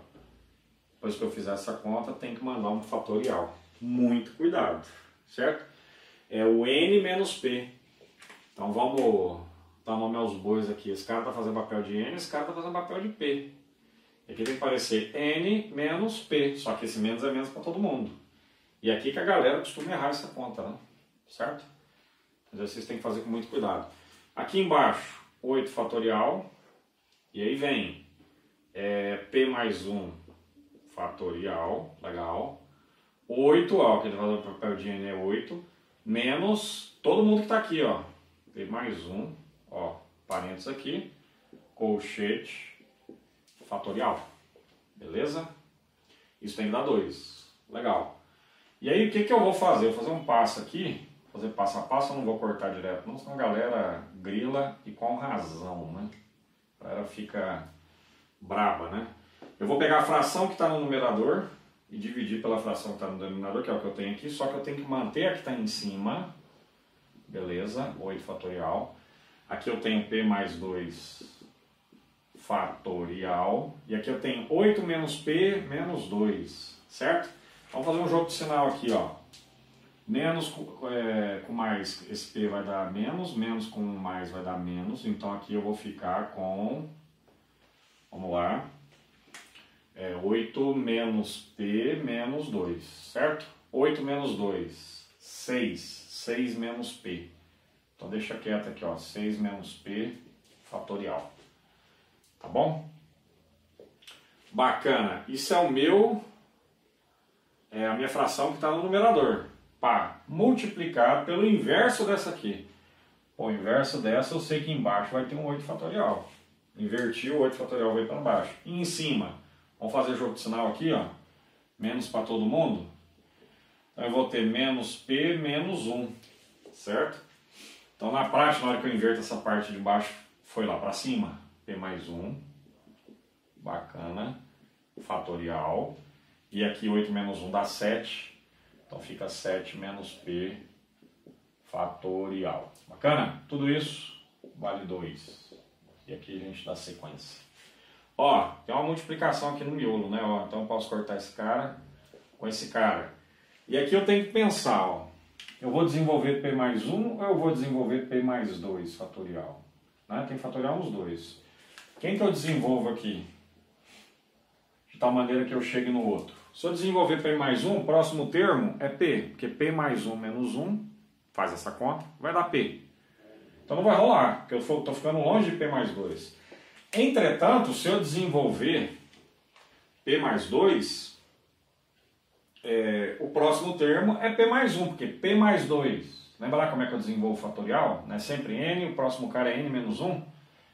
Speaker 1: Depois que eu fizer essa conta, tem que mandar um fatorial. Muito cuidado, certo? É o n menos p. Então vamos dar nome aos bois aqui. Esse cara está fazendo papel de n, esse cara está fazendo papel de p. Aqui tem que parecer n menos p, só que esse menos é menos para todo mundo. E aqui que a galera costuma errar essa conta, né? Certo? O exercício tem que fazer com muito cuidado. Aqui embaixo, 8 fatorial. E aí vem P mais 1 fatorial, legal. 8, ó, que ele vai fazer o papel de N é 8, menos todo mundo que está aqui, ó. P mais 1, ó, parênteses aqui, colchete, fatorial. Beleza? Isso tem que dar 2. Legal. E aí o que eu vou fazer? Eu vou fazer um passo aqui, fazer passo a passo, eu não vou cortar direto não, senão a galera grila e com razão, né? A galera fica braba, né? Eu vou pegar a fração que está no numerador e dividir pela fração que está no denominador, que é o que eu tenho aqui, só que eu tenho que manter a que está em cima, beleza? 8 fatorial. Aqui eu tenho P mais 2 fatorial, e aqui eu tenho 8 menos P menos 2, certo? Vamos fazer um jogo de sinal aqui, ó. Menos com mais, esse P vai dar menos, menos com mais vai dar menos, então aqui eu vou ficar com, vamos lá, 8 menos P menos 2, certo? 8 menos 2, 6, 6 menos P. Então deixa quieto aqui, ó, 6 menos P fatorial. Tá bom? Bacana. Isso é o meu, a minha fração que está no numerador. Pá, multiplicar pelo inverso dessa aqui. O inverso dessa eu sei que embaixo vai ter um 8 fatorial. Inverti, o 8 fatorial vai para baixo. E em cima, vamos fazer jogo de sinal aqui, ó. Menos para todo mundo. Então eu vou ter menos P menos 1, certo? Então na prática, na hora que eu inverto essa parte de baixo, foi lá para cima. P mais 1, bacana, fatorial. E aqui 8 menos 1 dá 7. Então fica 7 menos P fatorial. Bacana? Tudo isso vale 2. E aqui a gente dá sequência. Ó, tem uma multiplicação aqui no miolo, né? Ó, então eu posso cortar esse cara com esse cara. E aqui eu tenho que pensar, ó. Eu vou desenvolver P mais 1 ou eu vou desenvolver P mais 2 fatorial? Né? Tem fatorial nos dois. Quem que eu desenvolvo aqui? De tal maneira que eu chegue no outro. Se eu desenvolver P mais 1, o próximo termo é P, porque P mais 1 menos 1, faz essa conta, vai dar P. Então não vai rolar, porque eu estou ficando longe de P mais 2. Entretanto, se eu desenvolver P mais 2, o próximo termo é P mais 1, porque P mais 2 Lembra lá como é que eu desenvolvo o fatorial? Não é sempre n, o próximo cara é n menos 1.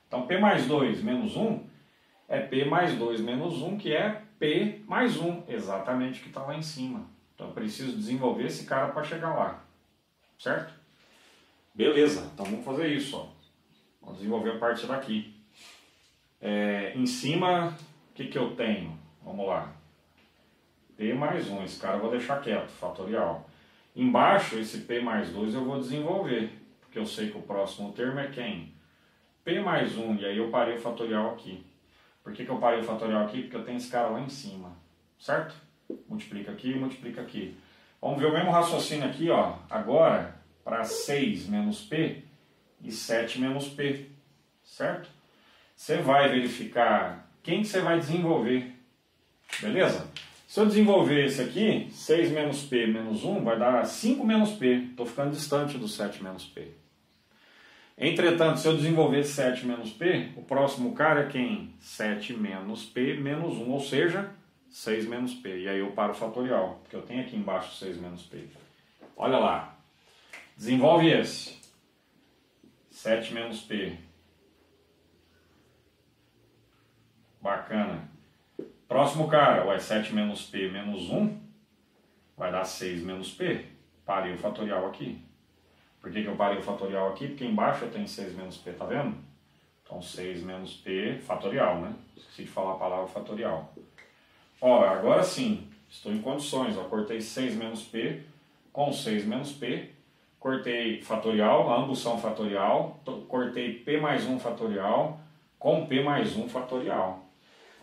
Speaker 1: Então P mais 2 menos 1 é P mais 2 menos 1, que é P mais 1, exatamente o que está lá em cima. Então eu preciso desenvolver esse cara para chegar lá, certo? Beleza, então vamos fazer isso. Ó. Vamos desenvolver a parte daqui. Em cima, o que eu tenho? Vamos lá. P mais 1, esse cara eu vou deixar quieto, fatorial. Embaixo, esse P mais 2 eu vou desenvolver, porque eu sei que o próximo termo é quem? P mais 1, e aí eu parei o fatorial aqui. Por que eu parei o fatorial aqui? Porque eu tenho esse cara lá em cima, certo? Multiplica aqui, multiplica aqui. Vamos ver o mesmo raciocínio aqui, ó. Agora, para 6 menos P e 7 menos P, certo? Você vai verificar quem que você vai desenvolver, beleza? Se eu desenvolver esse aqui, 6 menos P menos 1, vai dar 5 menos P. Estou ficando distante do 7 menos P. Entretanto, se eu desenvolver 7 menos P, o próximo cara é quem? 7 menos P menos 1, ou seja, 6 menos P. E aí eu paro o fatorial, porque eu tenho aqui embaixo 6 menos P. Olha lá. Desenvolve esse. 7 menos P. Bacana. Próximo cara, 7 menos P menos 1, vai dar 6 menos P. Parei o fatorial aqui. Por que eu parei o fatorial aqui? Porque embaixo eu tenho 6 menos P, tá vendo? Então 6 menos P, fatorial, né? Esqueci de falar a palavra fatorial. Ó, agora sim, estou em condições. Ó, cortei 6 menos P com 6 menos P. Cortei fatorial, ambos são fatorial. Cortei P mais 1 fatorial com P mais 1 fatorial.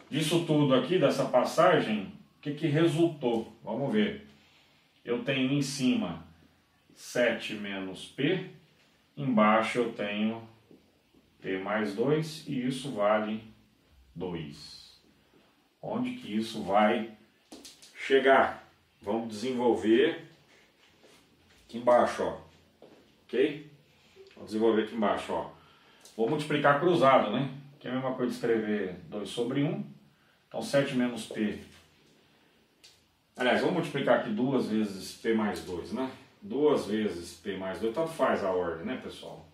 Speaker 1: Disso tudo aqui, dessa passagem, o que resultou? Vamos ver. Eu tenho em cima 7 menos P, embaixo eu tenho P mais 2 e isso vale 2. Onde que isso vai chegar? Vamos desenvolver aqui embaixo, ó. Ok? Vamos desenvolver aqui embaixo, ó. Vou multiplicar cruzado, né? Que é a mesma coisa de escrever 2 sobre 1. Então 7 menos P. Aliás, vamos multiplicar aqui 2 vezes P mais 2, né? 2 vezes P mais 2, tanto faz a ordem, né, pessoal?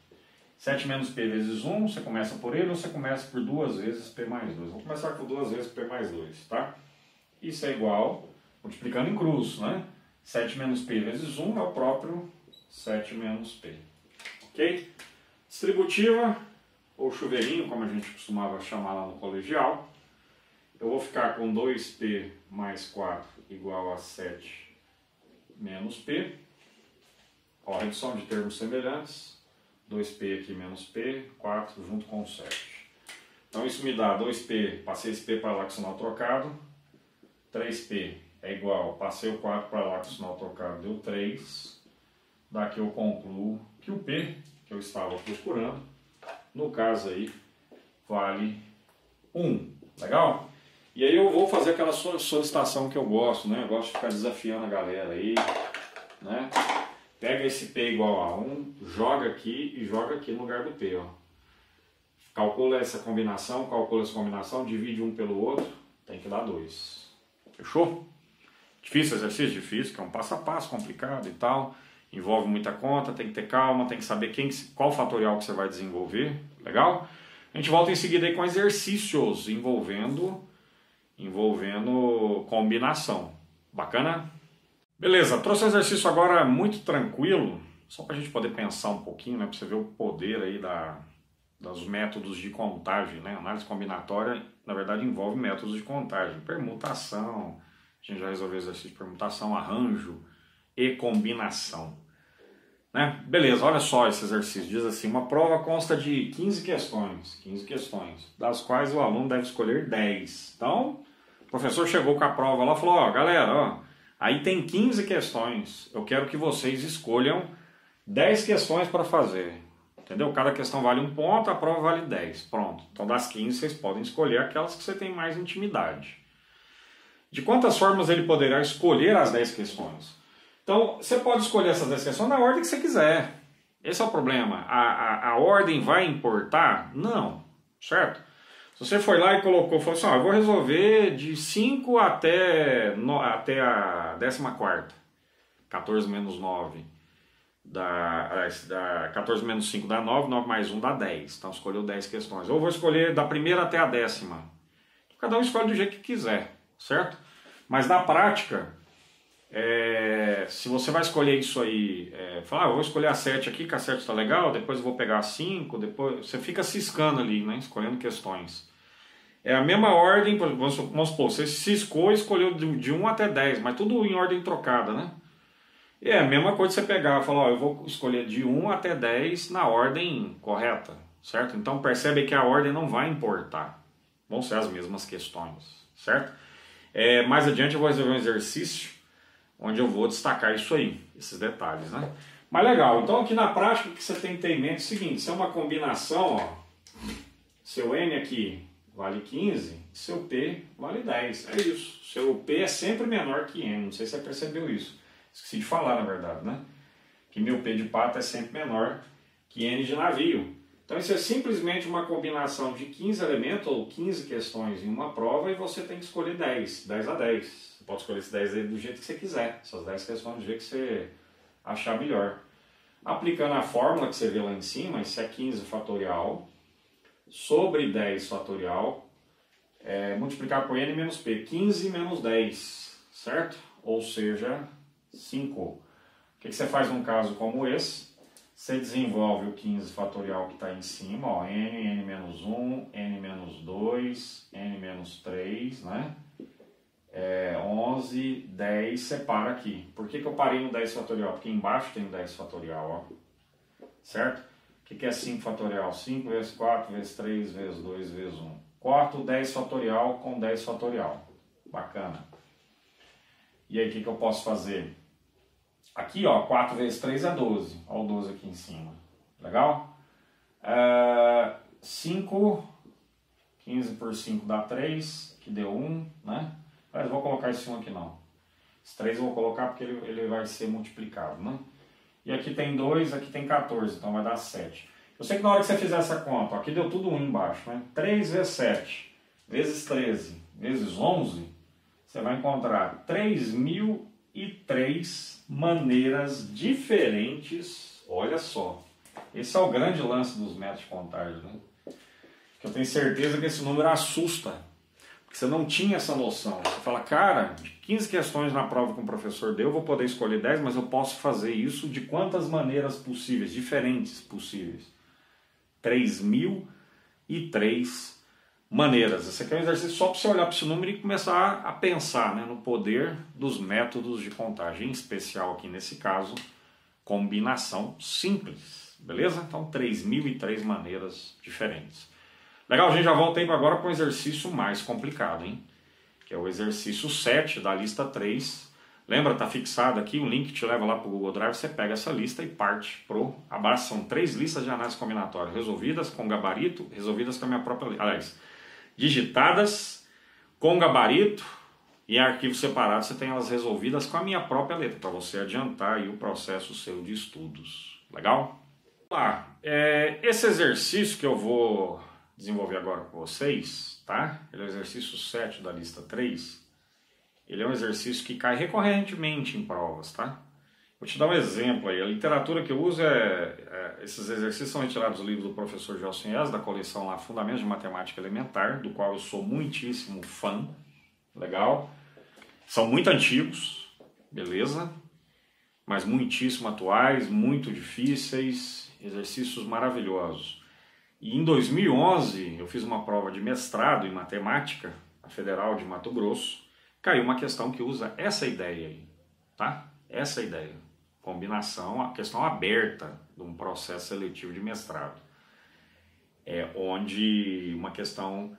Speaker 1: 7 menos P vezes 1, você começa por ele ou você começa por 2 vezes P mais 2? Vou começar por 2 vezes P mais 2, tá? Isso é igual, multiplicando em cruz, né? 7 menos P vezes 1 é o próprio 7 menos P. Ok? Distributiva, ou chuveirinho, como a gente costumava chamar lá no colegial. Eu vou ficar com 2P mais 4 igual a 7 menos P. Ó, redução de termos semelhantes. 2P aqui menos P, 4 junto com 7. Então isso me dá 2P, passei esse P para lá com o sinal trocado. 3P é igual, passei o 4 para lá com o sinal trocado, deu 3. Daqui eu concluo que o P, que eu estava procurando, no caso aí, vale 1. Legal? E aí eu vou fazer aquela solicitação que eu gosto, né? Eu gosto de ficar desafiando a galera aí, né? Pega esse P igual a 1, joga aqui e joga aqui no lugar do P, ó. Calcula essa combinação, divide um pelo outro, tem que dar 2. Fechou? Difícil exercício? Difícil, que é um passo a passo complicado e tal. Envolve muita conta, tem que ter calma, tem que saber qual fatorial que você vai desenvolver. Legal? A gente volta em seguida aí com exercícios envolvendo combinação. Bacana? Beleza, trouxe um exercício agora muito tranquilo, só para a gente poder pensar um pouquinho, né, para você ver o poder aí dos métodos de contagem, né? Análise combinatória, na verdade, envolve métodos de contagem, permutação, a gente já resolveu o exercício de permutação, arranjo e combinação. Né? Beleza, olha só esse exercício, diz assim, uma prova consta de 15 questões, das quais o aluno deve escolher 10. Então, o professor chegou com a prova lá e falou, ó, galera, ó, aí tem 15 questões, eu quero que vocês escolham 10 questões para fazer, entendeu? Cada questão vale 1 ponto, a prova vale 10, pronto. Então das 15 vocês podem escolher aquelas que você tem mais intimidade. De quantas formas ele poderá escolher as 10 questões? Então, você pode escolher essas 10 questões na ordem que você quiser. Esse é o problema. A ordem vai importar? Não, certo? Se você foi lá e falou assim, ó, eu vou resolver de 5 até a 14ª, 14 menos 9. dá 14 menos 5 dá 9, 9 mais 1 dá 10. Então escolheu 10 questões. Eu vou escolher da primeira até a 10ª. Cada um escolhe do jeito que quiser, certo? Mas na prática, se você vai escolher isso aí, falar, eu vou escolher a 7 aqui, que a 7 está legal, depois eu vou pegar a 5, depois você fica ciscando ali, né? Escolhendo questões. É a mesma ordem, vamos supor, você ciscou e escolheu de 1 até 10, mas tudo em ordem trocada, né? E é a mesma coisa você pegar e falar, ó, eu vou escolher de 1 até 10 na ordem correta, certo? Então percebe que a ordem não vai importar, vão ser as mesmas questões, certo? Mais adiante eu vou resolver um exercício onde eu vou destacar isso aí, esses detalhes, né? Mas legal, então aqui na prática o que você tem que ter em mente é o seguinte, se é uma combinação, ó, seu N aqui vale 15, seu P vale 10. É isso. Seu P é sempre menor que N. Não sei se você percebeu isso. Esqueci de falar, na verdade, né? Que meu P de pato é sempre menor que N de navio. Então isso é simplesmente uma combinação de 15 elementos ou 15 questões em uma prova e você tem que escolher 10 a 10. Você pode escolher esses 10 aí do jeito que você quiser. Essas 10 questões do jeito que você achar melhor. Aplicando a fórmula que você vê lá em cima, isso é 15 fatorial sobre 10 fatorial, multiplicar por n menos p, 15 menos 10, certo? Ou seja, 5. O que você faz num caso como esse? Você desenvolve o 15 fatorial que está em cima, ó, n menos 1, n menos 2, n menos 3, né? 11, 10, separa aqui. Por que eu parei no 10 fatorial? Porque embaixo tem 10 fatorial, ó, certo? O que é 5 fatorial? 5 vezes 4 vezes 3 vezes 2 vezes 1. Corto 10 fatorial com 10 fatorial. Bacana. E aí o que eu posso fazer? Aqui, ó, 4 vezes 3 é 12. Olha o 12 aqui em cima. Legal? 5, 15 por 5 dá 3, que deu 1, né? Mas eu vou colocar esse 1 aqui não. Esse 3 eu vou colocar porque ele vai ser multiplicado, né? E aqui tem 2, aqui tem 14, então vai dar 7. Eu sei que na hora que você fizer essa conta, ó, aqui deu tudo 1 embaixo, né? 3 vezes 7, vezes 13, vezes 11, você vai encontrar 3.003 maneiras diferentes. Olha só, esse é o grande lance dos métodos de contagem, né? Que eu tenho certeza que esse número assusta. Você não tinha essa noção. Você fala, cara, de 15 questões na prova que o professor deu, eu vou poder escolher 10, mas eu posso fazer isso de quantas maneiras possíveis, diferentes possíveis. 3.003 maneiras. Esse aqui é um exercício só para você olhar para esse número e começar a pensar, né, no poder dos métodos de contagem, em especial aqui nesse caso, combinação simples. Beleza? Então, 3.003 maneiras diferentes. Legal, gente, já voltei agora com o exercício mais complicado, hein? Que é o exercício 7 da lista 3. Lembra, tá fixado aqui, o link te leva lá para o Google Drive, você pega essa lista e parte pro abraço. São 3 listas de análise combinatória, resolvidas com gabarito, resolvidas com a minha própria lista. Aliás, digitadas com gabarito e em arquivo separado você tem elas resolvidas com a minha própria letra, para você adiantar aí o processo seu de estudos. Legal? Vamos lá, esse exercício que eu vou desenvolver agora com vocês, tá? Ele é o exercício 7 da lista 3. Ele é um exercício que cai recorrentemente em provas, tá? Vou te dar um exemplo aí. A literatura que eu uso esses exercícios são retirados do livro do professor Gelson Yes, da coleção lá Fundamentos de Matemática Elementar, do qual eu sou muitíssimo fã. Legal? São muito antigos, beleza? Mas muitíssimo atuais, muito difíceis, exercícios maravilhosos. E em 2011 eu fiz uma prova de mestrado em matemática, na Federal de Mato Grosso, caiu uma questão que usa essa ideia aí, tá? Essa ideia, combinação, a questão aberta de um processo seletivo de mestrado, onde uma questão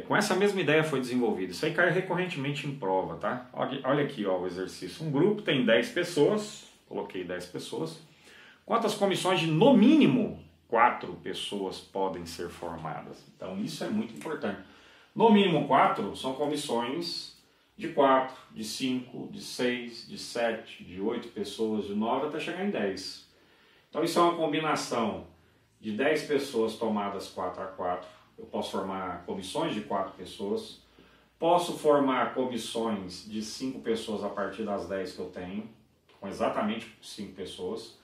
Speaker 1: com essa mesma ideia foi desenvolvida. Isso aí cai recorrentemente em prova, tá? Olha aqui, ó, o exercício. Um grupo tem 10 pessoas, coloquei 10 pessoas. Quantas comissões de, no mínimo, 4 pessoas podem ser formadas? Então isso é muito importante. No mínimo 4 são comissões de 4, de 5, de 6, de 7, de 8 pessoas, de 9 até chegar em 10. Então isso é uma combinação de 10 pessoas tomadas 4 a 4. Eu posso formar comissões de 4 pessoas. Posso formar comissões de 5 pessoas a partir das 10 que eu tenho, com exatamente 5 pessoas.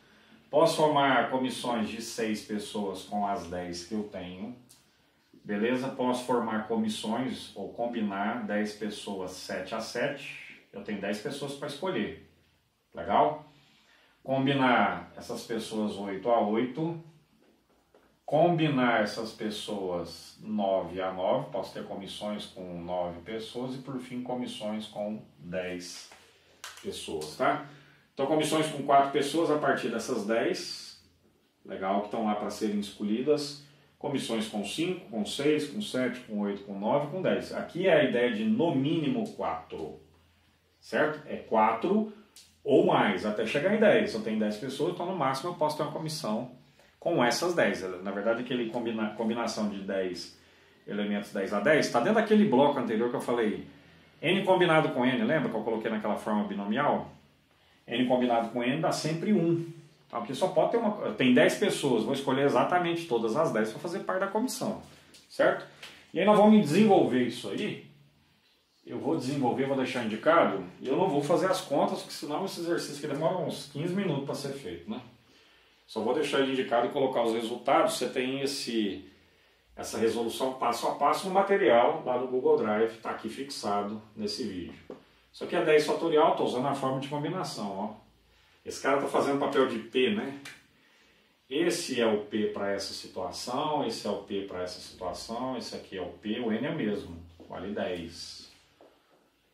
Speaker 1: Posso formar comissões de 6 pessoas com as 10 que eu tenho. Beleza? Posso formar comissões ou combinar 10 pessoas 7 a 7. Eu tenho 10 pessoas para escolher. Legal? Combinar essas pessoas 8 a 8. Combinar essas pessoas 9 a 9. Posso ter comissões com 9 pessoas. E por fim, comissões com 10 pessoas, tá? Então, comissões com 4 pessoas a partir dessas 10. Legal? Que estão lá para serem escolhidas. Comissões com 5, com 6, com 7, com 8, com 9, com 10. Aqui é a ideia de no mínimo 4. Certo? É 4 ou mais, até chegar em 10. Se eu tenho 10 pessoas, então no máximo eu posso ter uma comissão com essas 10. Na verdade, aquele combinação de 10 elementos 10 a 10 está dentro daquele bloco anterior que eu falei. N combinado com N, lembra que eu coloquei naquela forma binomial? N combinado com N dá sempre 1. Tá? Porque só pode ter uma... Tem 10 pessoas, vou escolher exatamente todas as 10 para fazer parte da comissão. Certo? E aí nós vamos desenvolver isso aí. Eu vou desenvolver, vou deixar indicado. E eu não vou fazer as contas, porque senão esse exercício que demora uns 15 minutos para ser feito, né? Só vou deixar ele indicado e colocar os resultados. Você tem essa resolução passo a passo no material lá no Google Drive. Está aqui fixado nesse vídeo. Isso aqui é 10 fatorial, estou usando a forma de combinação. Ó. Esse cara está fazendo papel de P, né? Esse é o P para essa situação, esse é o P para essa situação, esse aqui é o P, o N é mesmo. Vale 10.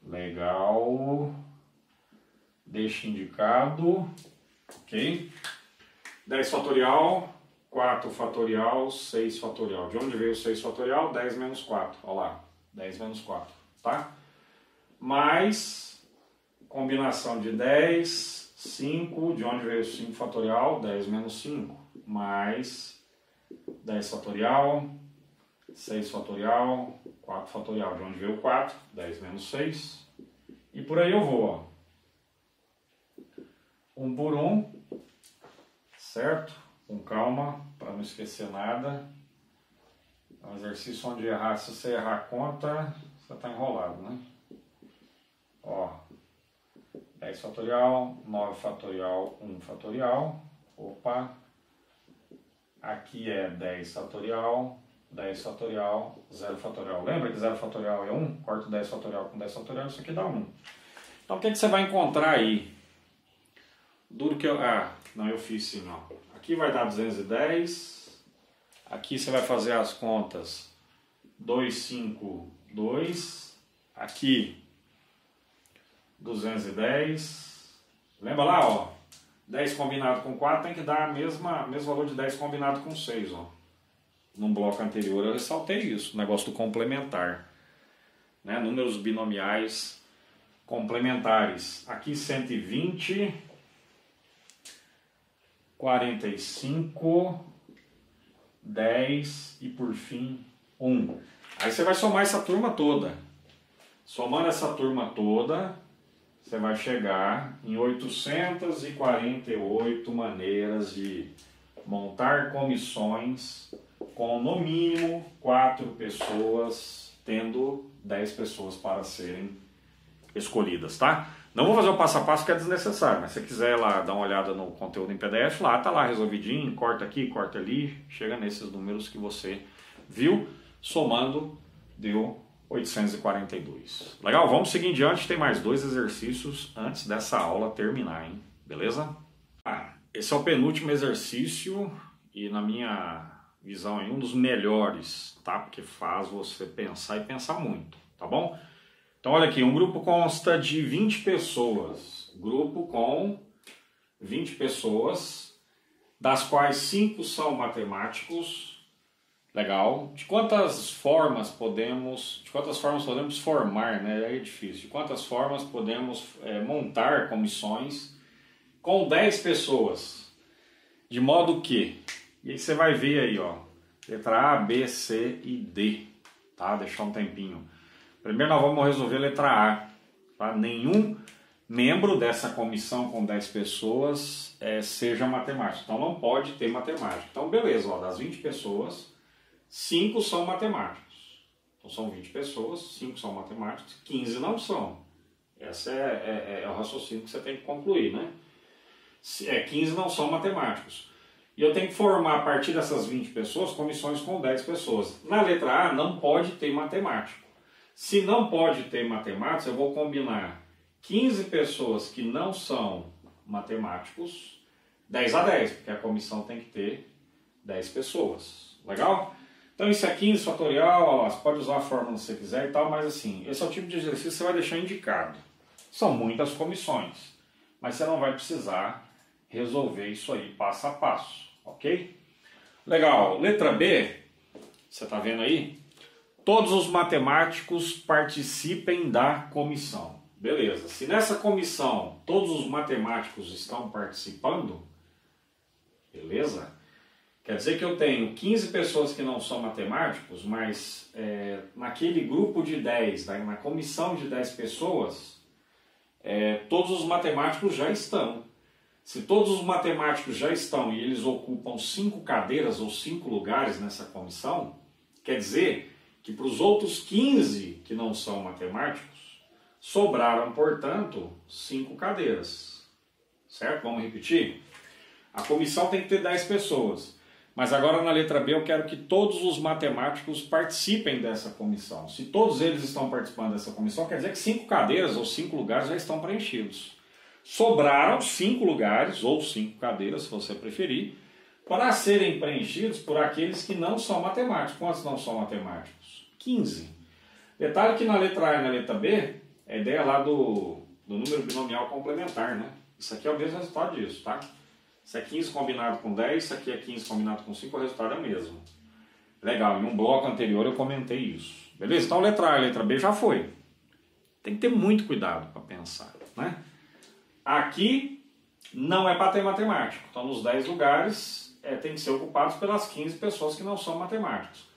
Speaker 1: Legal. Deixa indicado. Ok? 10 fatorial, 4 fatorial, 6 fatorial. De onde veio o 6 fatorial? 10 menos 4. Olha lá. 10 menos 4. Tá? Mais combinação de 10, 5. De onde veio o 5 fatorial? 10 menos 5. Mais 10 fatorial, 6 fatorial, 4 fatorial. De onde veio o 4? 10 menos 6. E por aí eu vou. Ó. 1 por 1. Certo? Com calma, para não esquecer nada. É um exercício onde errar, se você errar a conta, você está enrolado, né? Ó, 10 fatorial, 9 fatorial, 1 fatorial. Opa! Aqui é 10 fatorial, 10 fatorial, 0 fatorial. Lembra que 0 fatorial é 1? Corto 10 fatorial com 10 fatorial, isso aqui dá 1. Então o que você vai encontrar aí? Duro que eu... não, eu fiz sim, ó. Aqui vai dar 210. Aqui você vai fazer as contas. 2, 5, 2. Aqui, 210. Lembra lá, ó. 10 combinado com 4 tem que dar mesmo valor de 10 combinado com 6, ó. Num bloco anterior eu ressaltei isso, o negócio do complementar. Né? Números binomiais complementares. Aqui 120, 45, 10 e por fim 1. Aí você vai somar essa turma toda. Somando essa turma toda, você vai chegar em 848 maneiras de montar comissões com no mínimo 4 pessoas, tendo 10 pessoas para serem escolhidas, tá? Não vou fazer o passo a passo que é desnecessário, mas se você quiser lá dar uma olhada no conteúdo em PDF, lá tá lá resolvidinho, corta aqui, corta ali, chega nesses números que você viu, somando deu 842. Legal? Vamos seguir em diante, tem mais 2 exercícios antes dessa aula terminar, hein? Beleza? Esse é o penúltimo exercício e na minha visão é um dos melhores, tá? Porque faz você pensar e pensar muito, tá bom? Então olha aqui, um grupo consta de 20 pessoas, grupo com 20 pessoas, das quais 5 são matemáticos, legal. De quantas formas podemos formar, né? É difícil. De quantas formas podemos montar comissões com 10 pessoas, de modo que, e aí você vai ver aí, ó, letra A, B, C e D, tá? Deixar um tempinho. Primeiro nós vamos resolver a letra A. Tá? Nenhum membro dessa comissão com 10 pessoas seja matemático. Então não pode ter matemático. Então beleza, ó, das 20 pessoas, 5 são matemáticos. Então são 20 pessoas, 5 são matemáticos, 15 não são. Esse é o raciocínio que você tem que concluir, né? 15 não são matemáticos. E eu tenho que formar, a partir dessas 20 pessoas, comissões com 10 pessoas. Na letra A, não pode ter matemático. Se não pode ter matemáticos, eu vou combinar 15 pessoas que não são matemáticos, 10 a 10, porque a comissão tem que ter 10 pessoas. Legal? Então isso é 15 fatorial, ó, você pode usar a fórmula que você quiser e tal, mas assim, esse é o tipo de exercício que você vai deixar indicado. São muitas comissões, mas você não vai precisar resolver isso aí passo a passo, ok? Legal, letra B, você está vendo aí? Todos os matemáticos participem da comissão. Beleza, se nessa comissão todos os matemáticos estão participando, beleza? Quer dizer que eu tenho 15 pessoas que não são matemáticos, mas naquele grupo de 10, na comissão de 10 pessoas, todos os matemáticos já estão. Se todos os matemáticos já estão e eles ocupam 5 cadeiras ou 5 lugares nessa comissão, quer dizer que para os outros 15 que não são matemáticos, sobraram, portanto, 5 cadeiras. Certo? Vamos repetir? A comissão tem que ter 10 pessoas. Mas agora na letra B eu quero que todos os matemáticos participem dessa comissão. Se todos eles estão participando dessa comissão, quer dizer que 5 cadeiras ou 5 lugares já estão preenchidos. Sobraram 5 lugares, ou 5 cadeiras, se você preferir, para serem preenchidos por aqueles que não são matemáticos. Quantos não são matemáticos? 15. Detalhe que na letra A e na letra B, a ideia lá do número binomial complementar, né? Isso aqui é o mesmo resultado disso, tá? Isso é 15 combinado com 10, isso aqui é 15 combinado com 5, o resultado é o mesmo. Legal, em um bloco anterior eu comentei isso. Beleza? Então letra A e letra B já foi. Tem que ter muito cuidado para pensar, né? Aqui não é para ter matemático. Então nos 10 lugares tem que ser ocupados pelas 15 pessoas que não são matemáticos.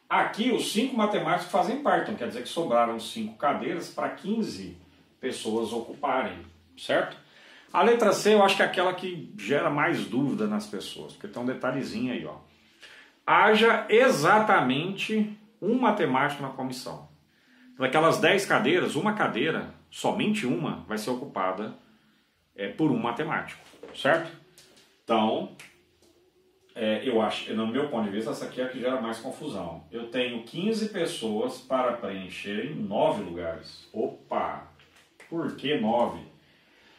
Speaker 1: Aqui os 5 matemáticos fazem parte, então quer dizer que sobraram 5 cadeiras para 15 pessoas ocuparem, certo? A letra C eu acho que é aquela que gera mais dúvida nas pessoas, porque tem um detalhezinho aí, ó. Haja exatamente um matemático na comissão. Daquelas 10 cadeiras, uma cadeira, somente uma, vai ser ocupada por um matemático, certo? Então, eu acho, no meu ponto de vista, essa aqui é a que gera mais confusão. Eu tenho 15 pessoas para preencher em 9 lugares. Opa! Por que 9?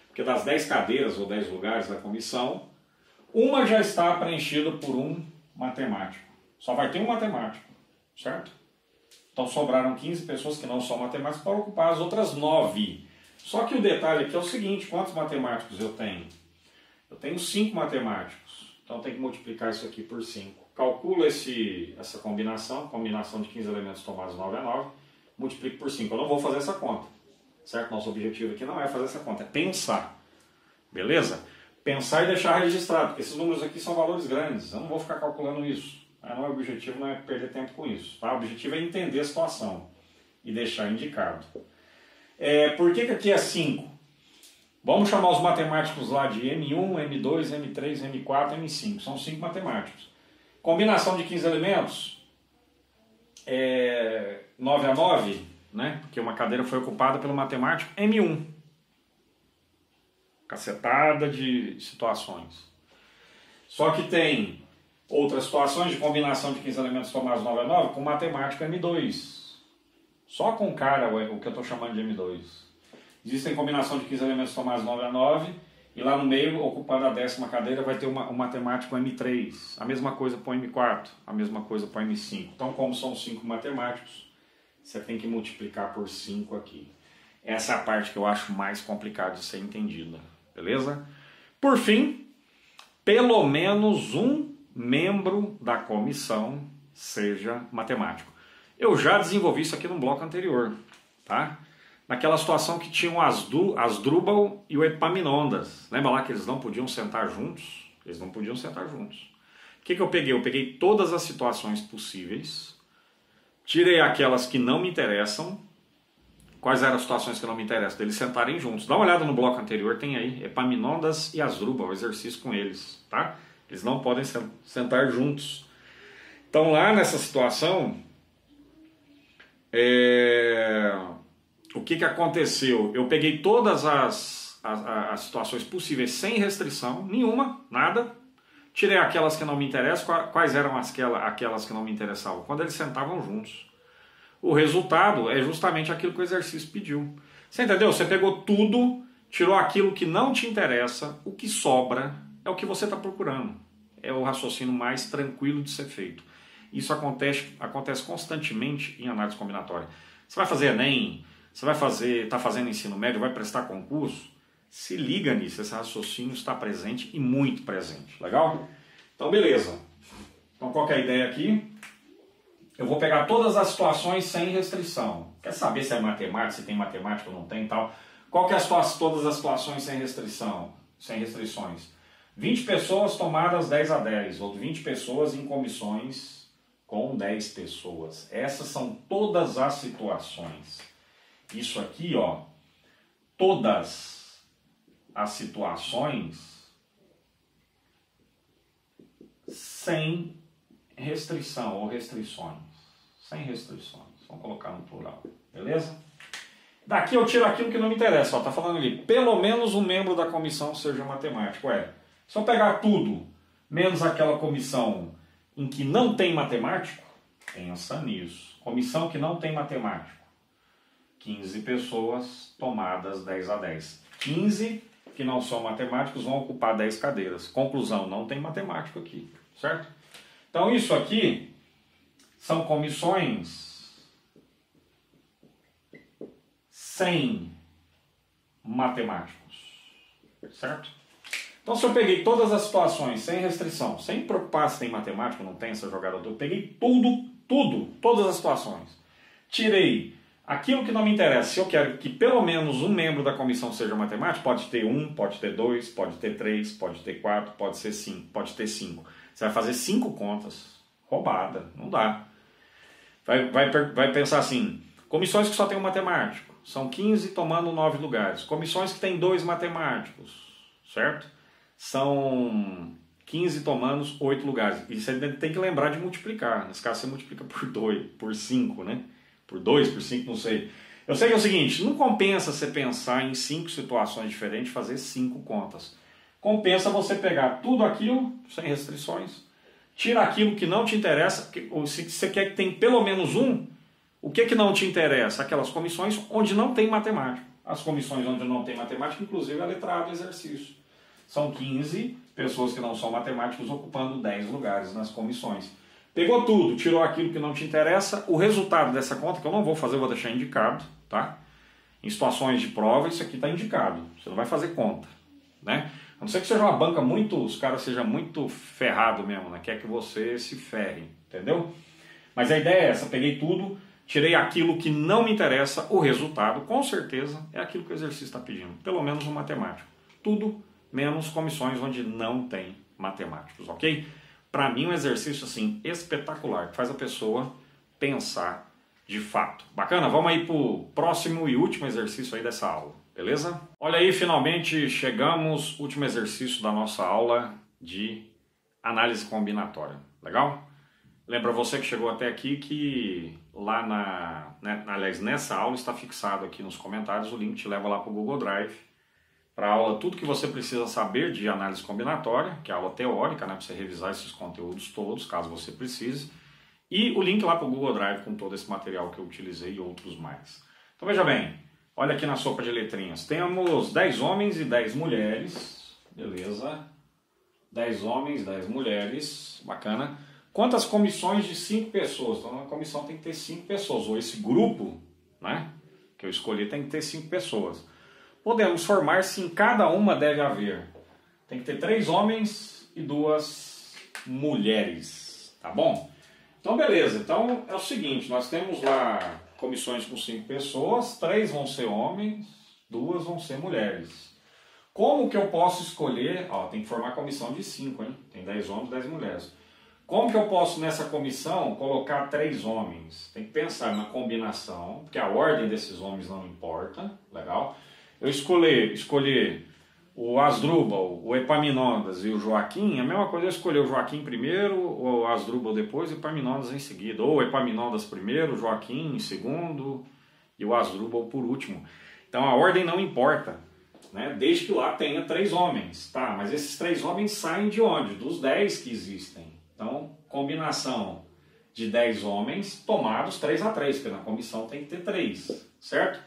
Speaker 1: Porque das 10 cadeiras ou 10 lugares da comissão, uma já está preenchida por um matemático. Só vai ter um matemático, certo? Então sobraram 15 pessoas que não são matemáticos para ocupar as outras 9. Só que o detalhe aqui é o seguinte, quantos matemáticos eu tenho? Eu tenho 5 matemáticos, então eu tenho que multiplicar isso aqui por 5. Calculo essa combinação de 15 elementos tomados 9 a 9, multiplico por 5. Eu não vou fazer essa conta, certo? Nosso objetivo aqui não é fazer essa conta, é pensar, beleza? Pensar e deixar registrado, porque esses números aqui são valores grandes, eu não vou ficar calculando isso. Não é o objetivo, não é perder tempo com isso, tá? O objetivo é entender a situação e deixar indicado. Por que aqui é 5? Vamos chamar os matemáticos lá de M1, M2, M3, M4, M5. São 5 matemáticos. Combinação de 15 elementos, 9 a 9, né? Porque uma cadeira foi ocupada pelo matemático M1. Cacetada de situações. Só que tem outras situações de combinação de 15 elementos tomados 9 a 9 com matemático M2. Só com o cara, o que eu estou chamando de M2. Existem combinação de 15 elementos tomados 9 a 9 e lá no meio, ocupando a 10ª cadeira, vai ter um matemático M3. A mesma coisa para o M4, a mesma coisa para o M5. Então, como são 5 matemáticos, você tem que multiplicar por 5 aqui. Essa é a parte que eu acho mais complicada de ser entendida. Beleza? Por fim, pelo menos um membro da comissão seja matemático. Eu já desenvolvi isso aqui no bloco anterior, tá? Naquela situação que tinham Asdrúbal e o Epaminondas. Lembra lá que eles não podiam sentar juntos? Eles não podiam sentar juntos. O que eu peguei? Eu peguei todas as situações possíveis, tirei aquelas que não me interessam. Quais eram as situações que não me interessam? Deles sentarem juntos. Dá uma olhada no bloco anterior, tem aí Epaminondas e Asdrúbal, o exercício com eles, tá? Eles não podem sentar juntos. Então lá nessa situação, o que aconteceu? Eu peguei todas as as situações possíveis sem restrição nenhuma, nada. Tirei aquelas que não me interessam. Quais eram aquelas que não me interessavam? Quando eles sentavam juntos. O resultado é justamente aquilo que o exercício pediu. Você entendeu? Você pegou tudo, tirou aquilo que não te interessa, o que sobra é o que você está procurando. É o raciocínio mais tranquilo de ser feito. Isso acontece constantemente em análise combinatória. Você vai fazer Enem, está fazendo ensino médio, vai prestar concurso, se liga nisso, esse raciocínio está presente e muito presente. Legal? Então, beleza. Então, qual que é a ideia aqui? Eu vou pegar todas as situações sem restrição. Quer saber se é matemática, se tem matemática ou não tem e tal? Qual que é todas as situações sem restrição, sem restrições? 20 pessoas tomadas 10-10, ou 20 pessoas em comissões com 10 pessoas. Essas são todas as situações. Isso aqui, ó, todas as situações sem restrição ou restrições. Sem restrições. Vamos colocar no plural. Beleza? Daqui eu tiro aquilo que não me interessa. Ó, tá falando ali, pelo menos um membro da comissão seja matemático. Se eu pegar tudo, menos aquela comissão em que não tem matemático, pensa nisso. Comissão que não tem matemático. 15 pessoas tomadas 10-10. 15 que não são matemáticos vão ocupar 10 cadeiras. Conclusão, não tem matemático aqui, certo? Então isso aqui são comissões sem matemáticos, certo? Então se eu peguei todas as situações sem restrição, sem preocupar se tem matemático ou não tem essa jogada, eu peguei todas as situações, tirei aquilo que não me interessa. Se eu quero que pelo menos um membro da comissão seja matemático, pode ter 1, pode ter 2, pode ter 3, pode ter 4, pode ser 5, pode ter 5. Você vai fazer 5 contas. Roubada, não dá. Vai pensar assim, comissões que só tem um matemático, são 15 tomando 9 lugares. Comissões que tem 2 matemáticos, certo? São 15 tomando 8 lugares. E você tem que lembrar de multiplicar. Nesse caso você multiplica por 2, por 5, né? Por 2, por 5, não sei. Eu sei que é o seguinte, não compensa você pensar em 5 situações diferentes e fazer 5 contas. Compensa você pegar tudo aquilo, sem restrições, tira aquilo que não te interessa, ou se você quer que tenha pelo menos um, o que não te interessa? Aquelas comissões onde não tem matemática. As comissões onde não tem matemática, inclusive é a letra A do exercício. São 15 pessoas que não são matemáticos ocupando 10 lugares nas comissões. Pegou tudo, tirou aquilo que não te interessa, o resultado dessa conta, que eu não vou fazer, eu vou deixar indicado, tá? Em situações de prova, isso aqui está indicado, você não vai fazer conta, né? A não ser que seja uma banca os caras sejam muito ferrado mesmo, né? Quer que você se ferre, entendeu? Mas a ideia é essa, peguei tudo, tirei aquilo que não me interessa, o resultado, com certeza, é aquilo que o exercício está pedindo, pelo menos no matemático. Tudo menos comissões onde não tem matemáticos, ok? Para mim, um exercício assim espetacular, que faz a pessoa pensar de fato. Bacana? Vamos aí para o próximo e último exercício aí dessa aula, beleza? Olha aí, finalmente chegamos, último exercício da nossa aula de análise combinatória. Legal? Lembra você que chegou até aqui que lá aliás, nessa aula está fixado aqui nos comentários, o link te leva lá para o Google Drive, para a aula tudo que você precisa saber de análise combinatória, que é a aula teórica, né, para você revisar esses conteúdos todos, caso você precise, e o link lá para o Google Drive com todo esse material que eu utilizei e outros mais. Então veja bem, olha aqui na sopa de letrinhas, temos 10 homens e 10 mulheres, beleza? 10 homens, 10 mulheres, bacana. Quantas comissões de 5 pessoas? Então uma comissão tem que ter 5 pessoas, ou esse grupo, né, que eu escolhi tem que ter 5 pessoas. Podemos formar se em cada uma deve haver. Tem que ter 3 homens e 2 mulheres, tá bom? Então beleza, então é o seguinte, nós temos lá comissões com 5 pessoas, 3 vão ser homens, 2 vão ser mulheres. Como que eu posso escolher, ó, tem que formar comissão de 5, hein? Tem 10 homens e 10 mulheres. Como que eu posso nessa comissão colocar 3 homens? Tem que pensar na combinação, porque a ordem desses homens não importa, legal? Eu escolher o Asdrúbal, o Epaminondas e o Joaquim, a mesma coisa eu escolher o Joaquim primeiro, o Asdrúbal depois e o Epaminondas em seguida. Ou o Epaminondas primeiro, o Joaquim em segundo e o Asdrúbal por último. Então a ordem não importa. né? Desde que lá tenha 3 homens, tá? Mas esses 3 homens saem de onde? Dos 10 que existem. Então, combinação de 10 homens tomados 3 a 3, porque na comissão tem que ter 3, certo?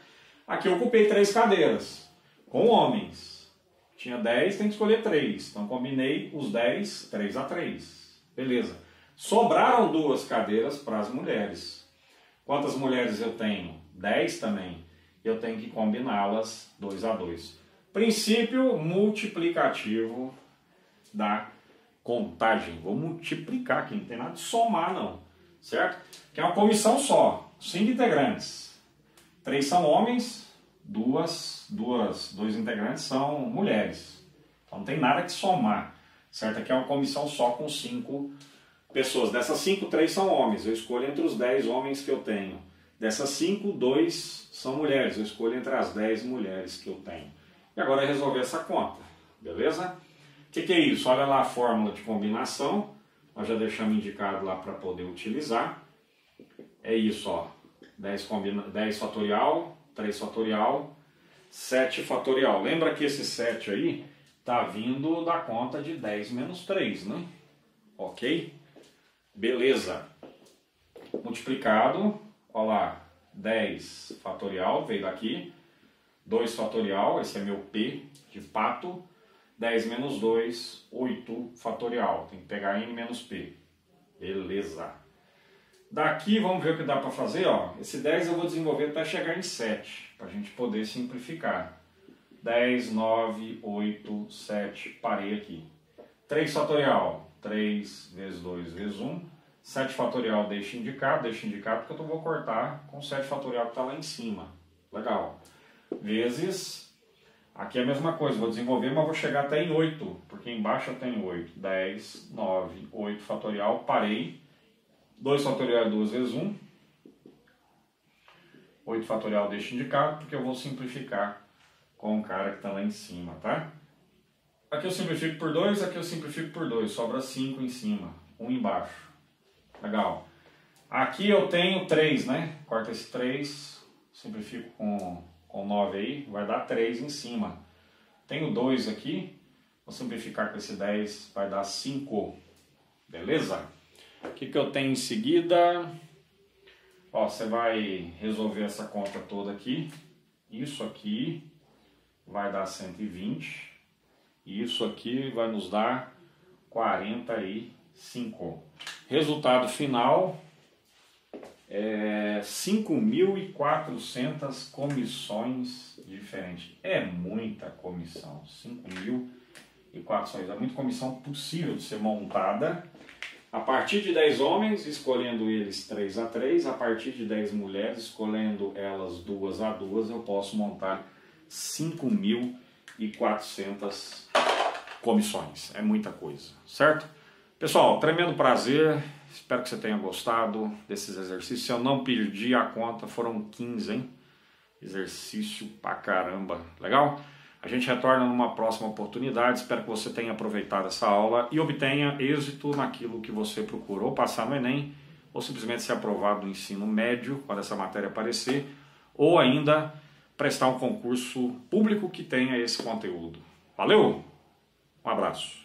Speaker 1: Aqui eu ocupei 3 cadeiras com homens. Tinha 10, tem que escolher 3. Então, combinei os 10, 3 a 3. Beleza. Sobraram 2 cadeiras para as mulheres. Quantas mulheres eu tenho? 10 também. Eu tenho que combiná-las 2 a 2. Princípio multiplicativo da contagem. Vou multiplicar aqui, não tem nada de somar não, certo? Que é uma comissão só, 5 integrantes. 3 são homens, 2 integrantes são mulheres. Então não tem nada que somar, certo? Aqui é uma comissão só com 5 pessoas. Dessas 5, 3 são homens. Eu escolho entre os 10 homens que eu tenho. Dessas 5, 2 são mulheres. Eu escolho entre as 10 mulheres que eu tenho. E agora é resolver essa conta, beleza? O que é isso? Olha lá a fórmula de combinação. Nós já deixamos indicado lá para poder utilizar. É isso, ó. 10 fatorial, 3 fatorial, 7 fatorial. Lembra que esse 7 aí está vindo da conta de 10 menos 3, né? Ok? Beleza. Multiplicado, olha lá, 10 fatorial, veio daqui. 2 fatorial, esse é meu P de pato. 10 menos 2, 8 fatorial. Tem que pegar N menos P. Beleza. Daqui, vamos ver o que dá para fazer. Ó. Esse 10 eu vou desenvolver até chegar em 7, para a gente poder simplificar. 10, 9, 8, 7. Parei aqui. 3 fatorial. 3 vezes 2 vezes 1. 7 fatorial deixa indicado porque eu vou cortar com 7 fatorial que está lá em cima. Legal. Vezes, aqui é a mesma coisa, vou desenvolver, mas vou chegar até em 8, porque embaixo eu tenho 8, 10, 9, 8 fatorial, parei, 2 fatorial é 2 vezes 1, 8 fatorial deixa indicado, porque eu vou simplificar com o cara que está lá em cima, tá? Aqui eu simplifico por 2, aqui eu simplifico por 2, sobra 5 em cima, 1 embaixo, legal. Aqui eu tenho 3, né? Corta esse 3, simplifico com 9 aí, vai dar 3 em cima. Tenho 2 aqui, vou simplificar com esse 10, vai dar 5. Beleza? O que eu tenho em seguida? Ó, você vai resolver essa conta toda aqui. Isso aqui vai dar 120. E isso aqui vai nos dar 45. Resultado final... 5.400 comissões diferentes. É muita comissão. 5.400. É muita comissão possível de ser montada. A partir de 10 homens, escolhendo eles 3 a 3. A partir de 10 mulheres, escolhendo elas 2 a 2, eu posso montar 5.400 comissões. É muita coisa, certo? Pessoal, tremendo prazer. Espero que você tenha gostado desses exercícios. Se eu não perdi a conta, foram 15, hein? Exercício pra caramba. Legal? A gente retorna numa próxima oportunidade. Espero que você tenha aproveitado essa aula e obtenha êxito naquilo que você procurou passar no Enem, ou simplesmente ser aprovado no ensino médio, quando essa matéria aparecer, ou ainda prestar um concurso público que tenha esse conteúdo. Valeu? Um abraço.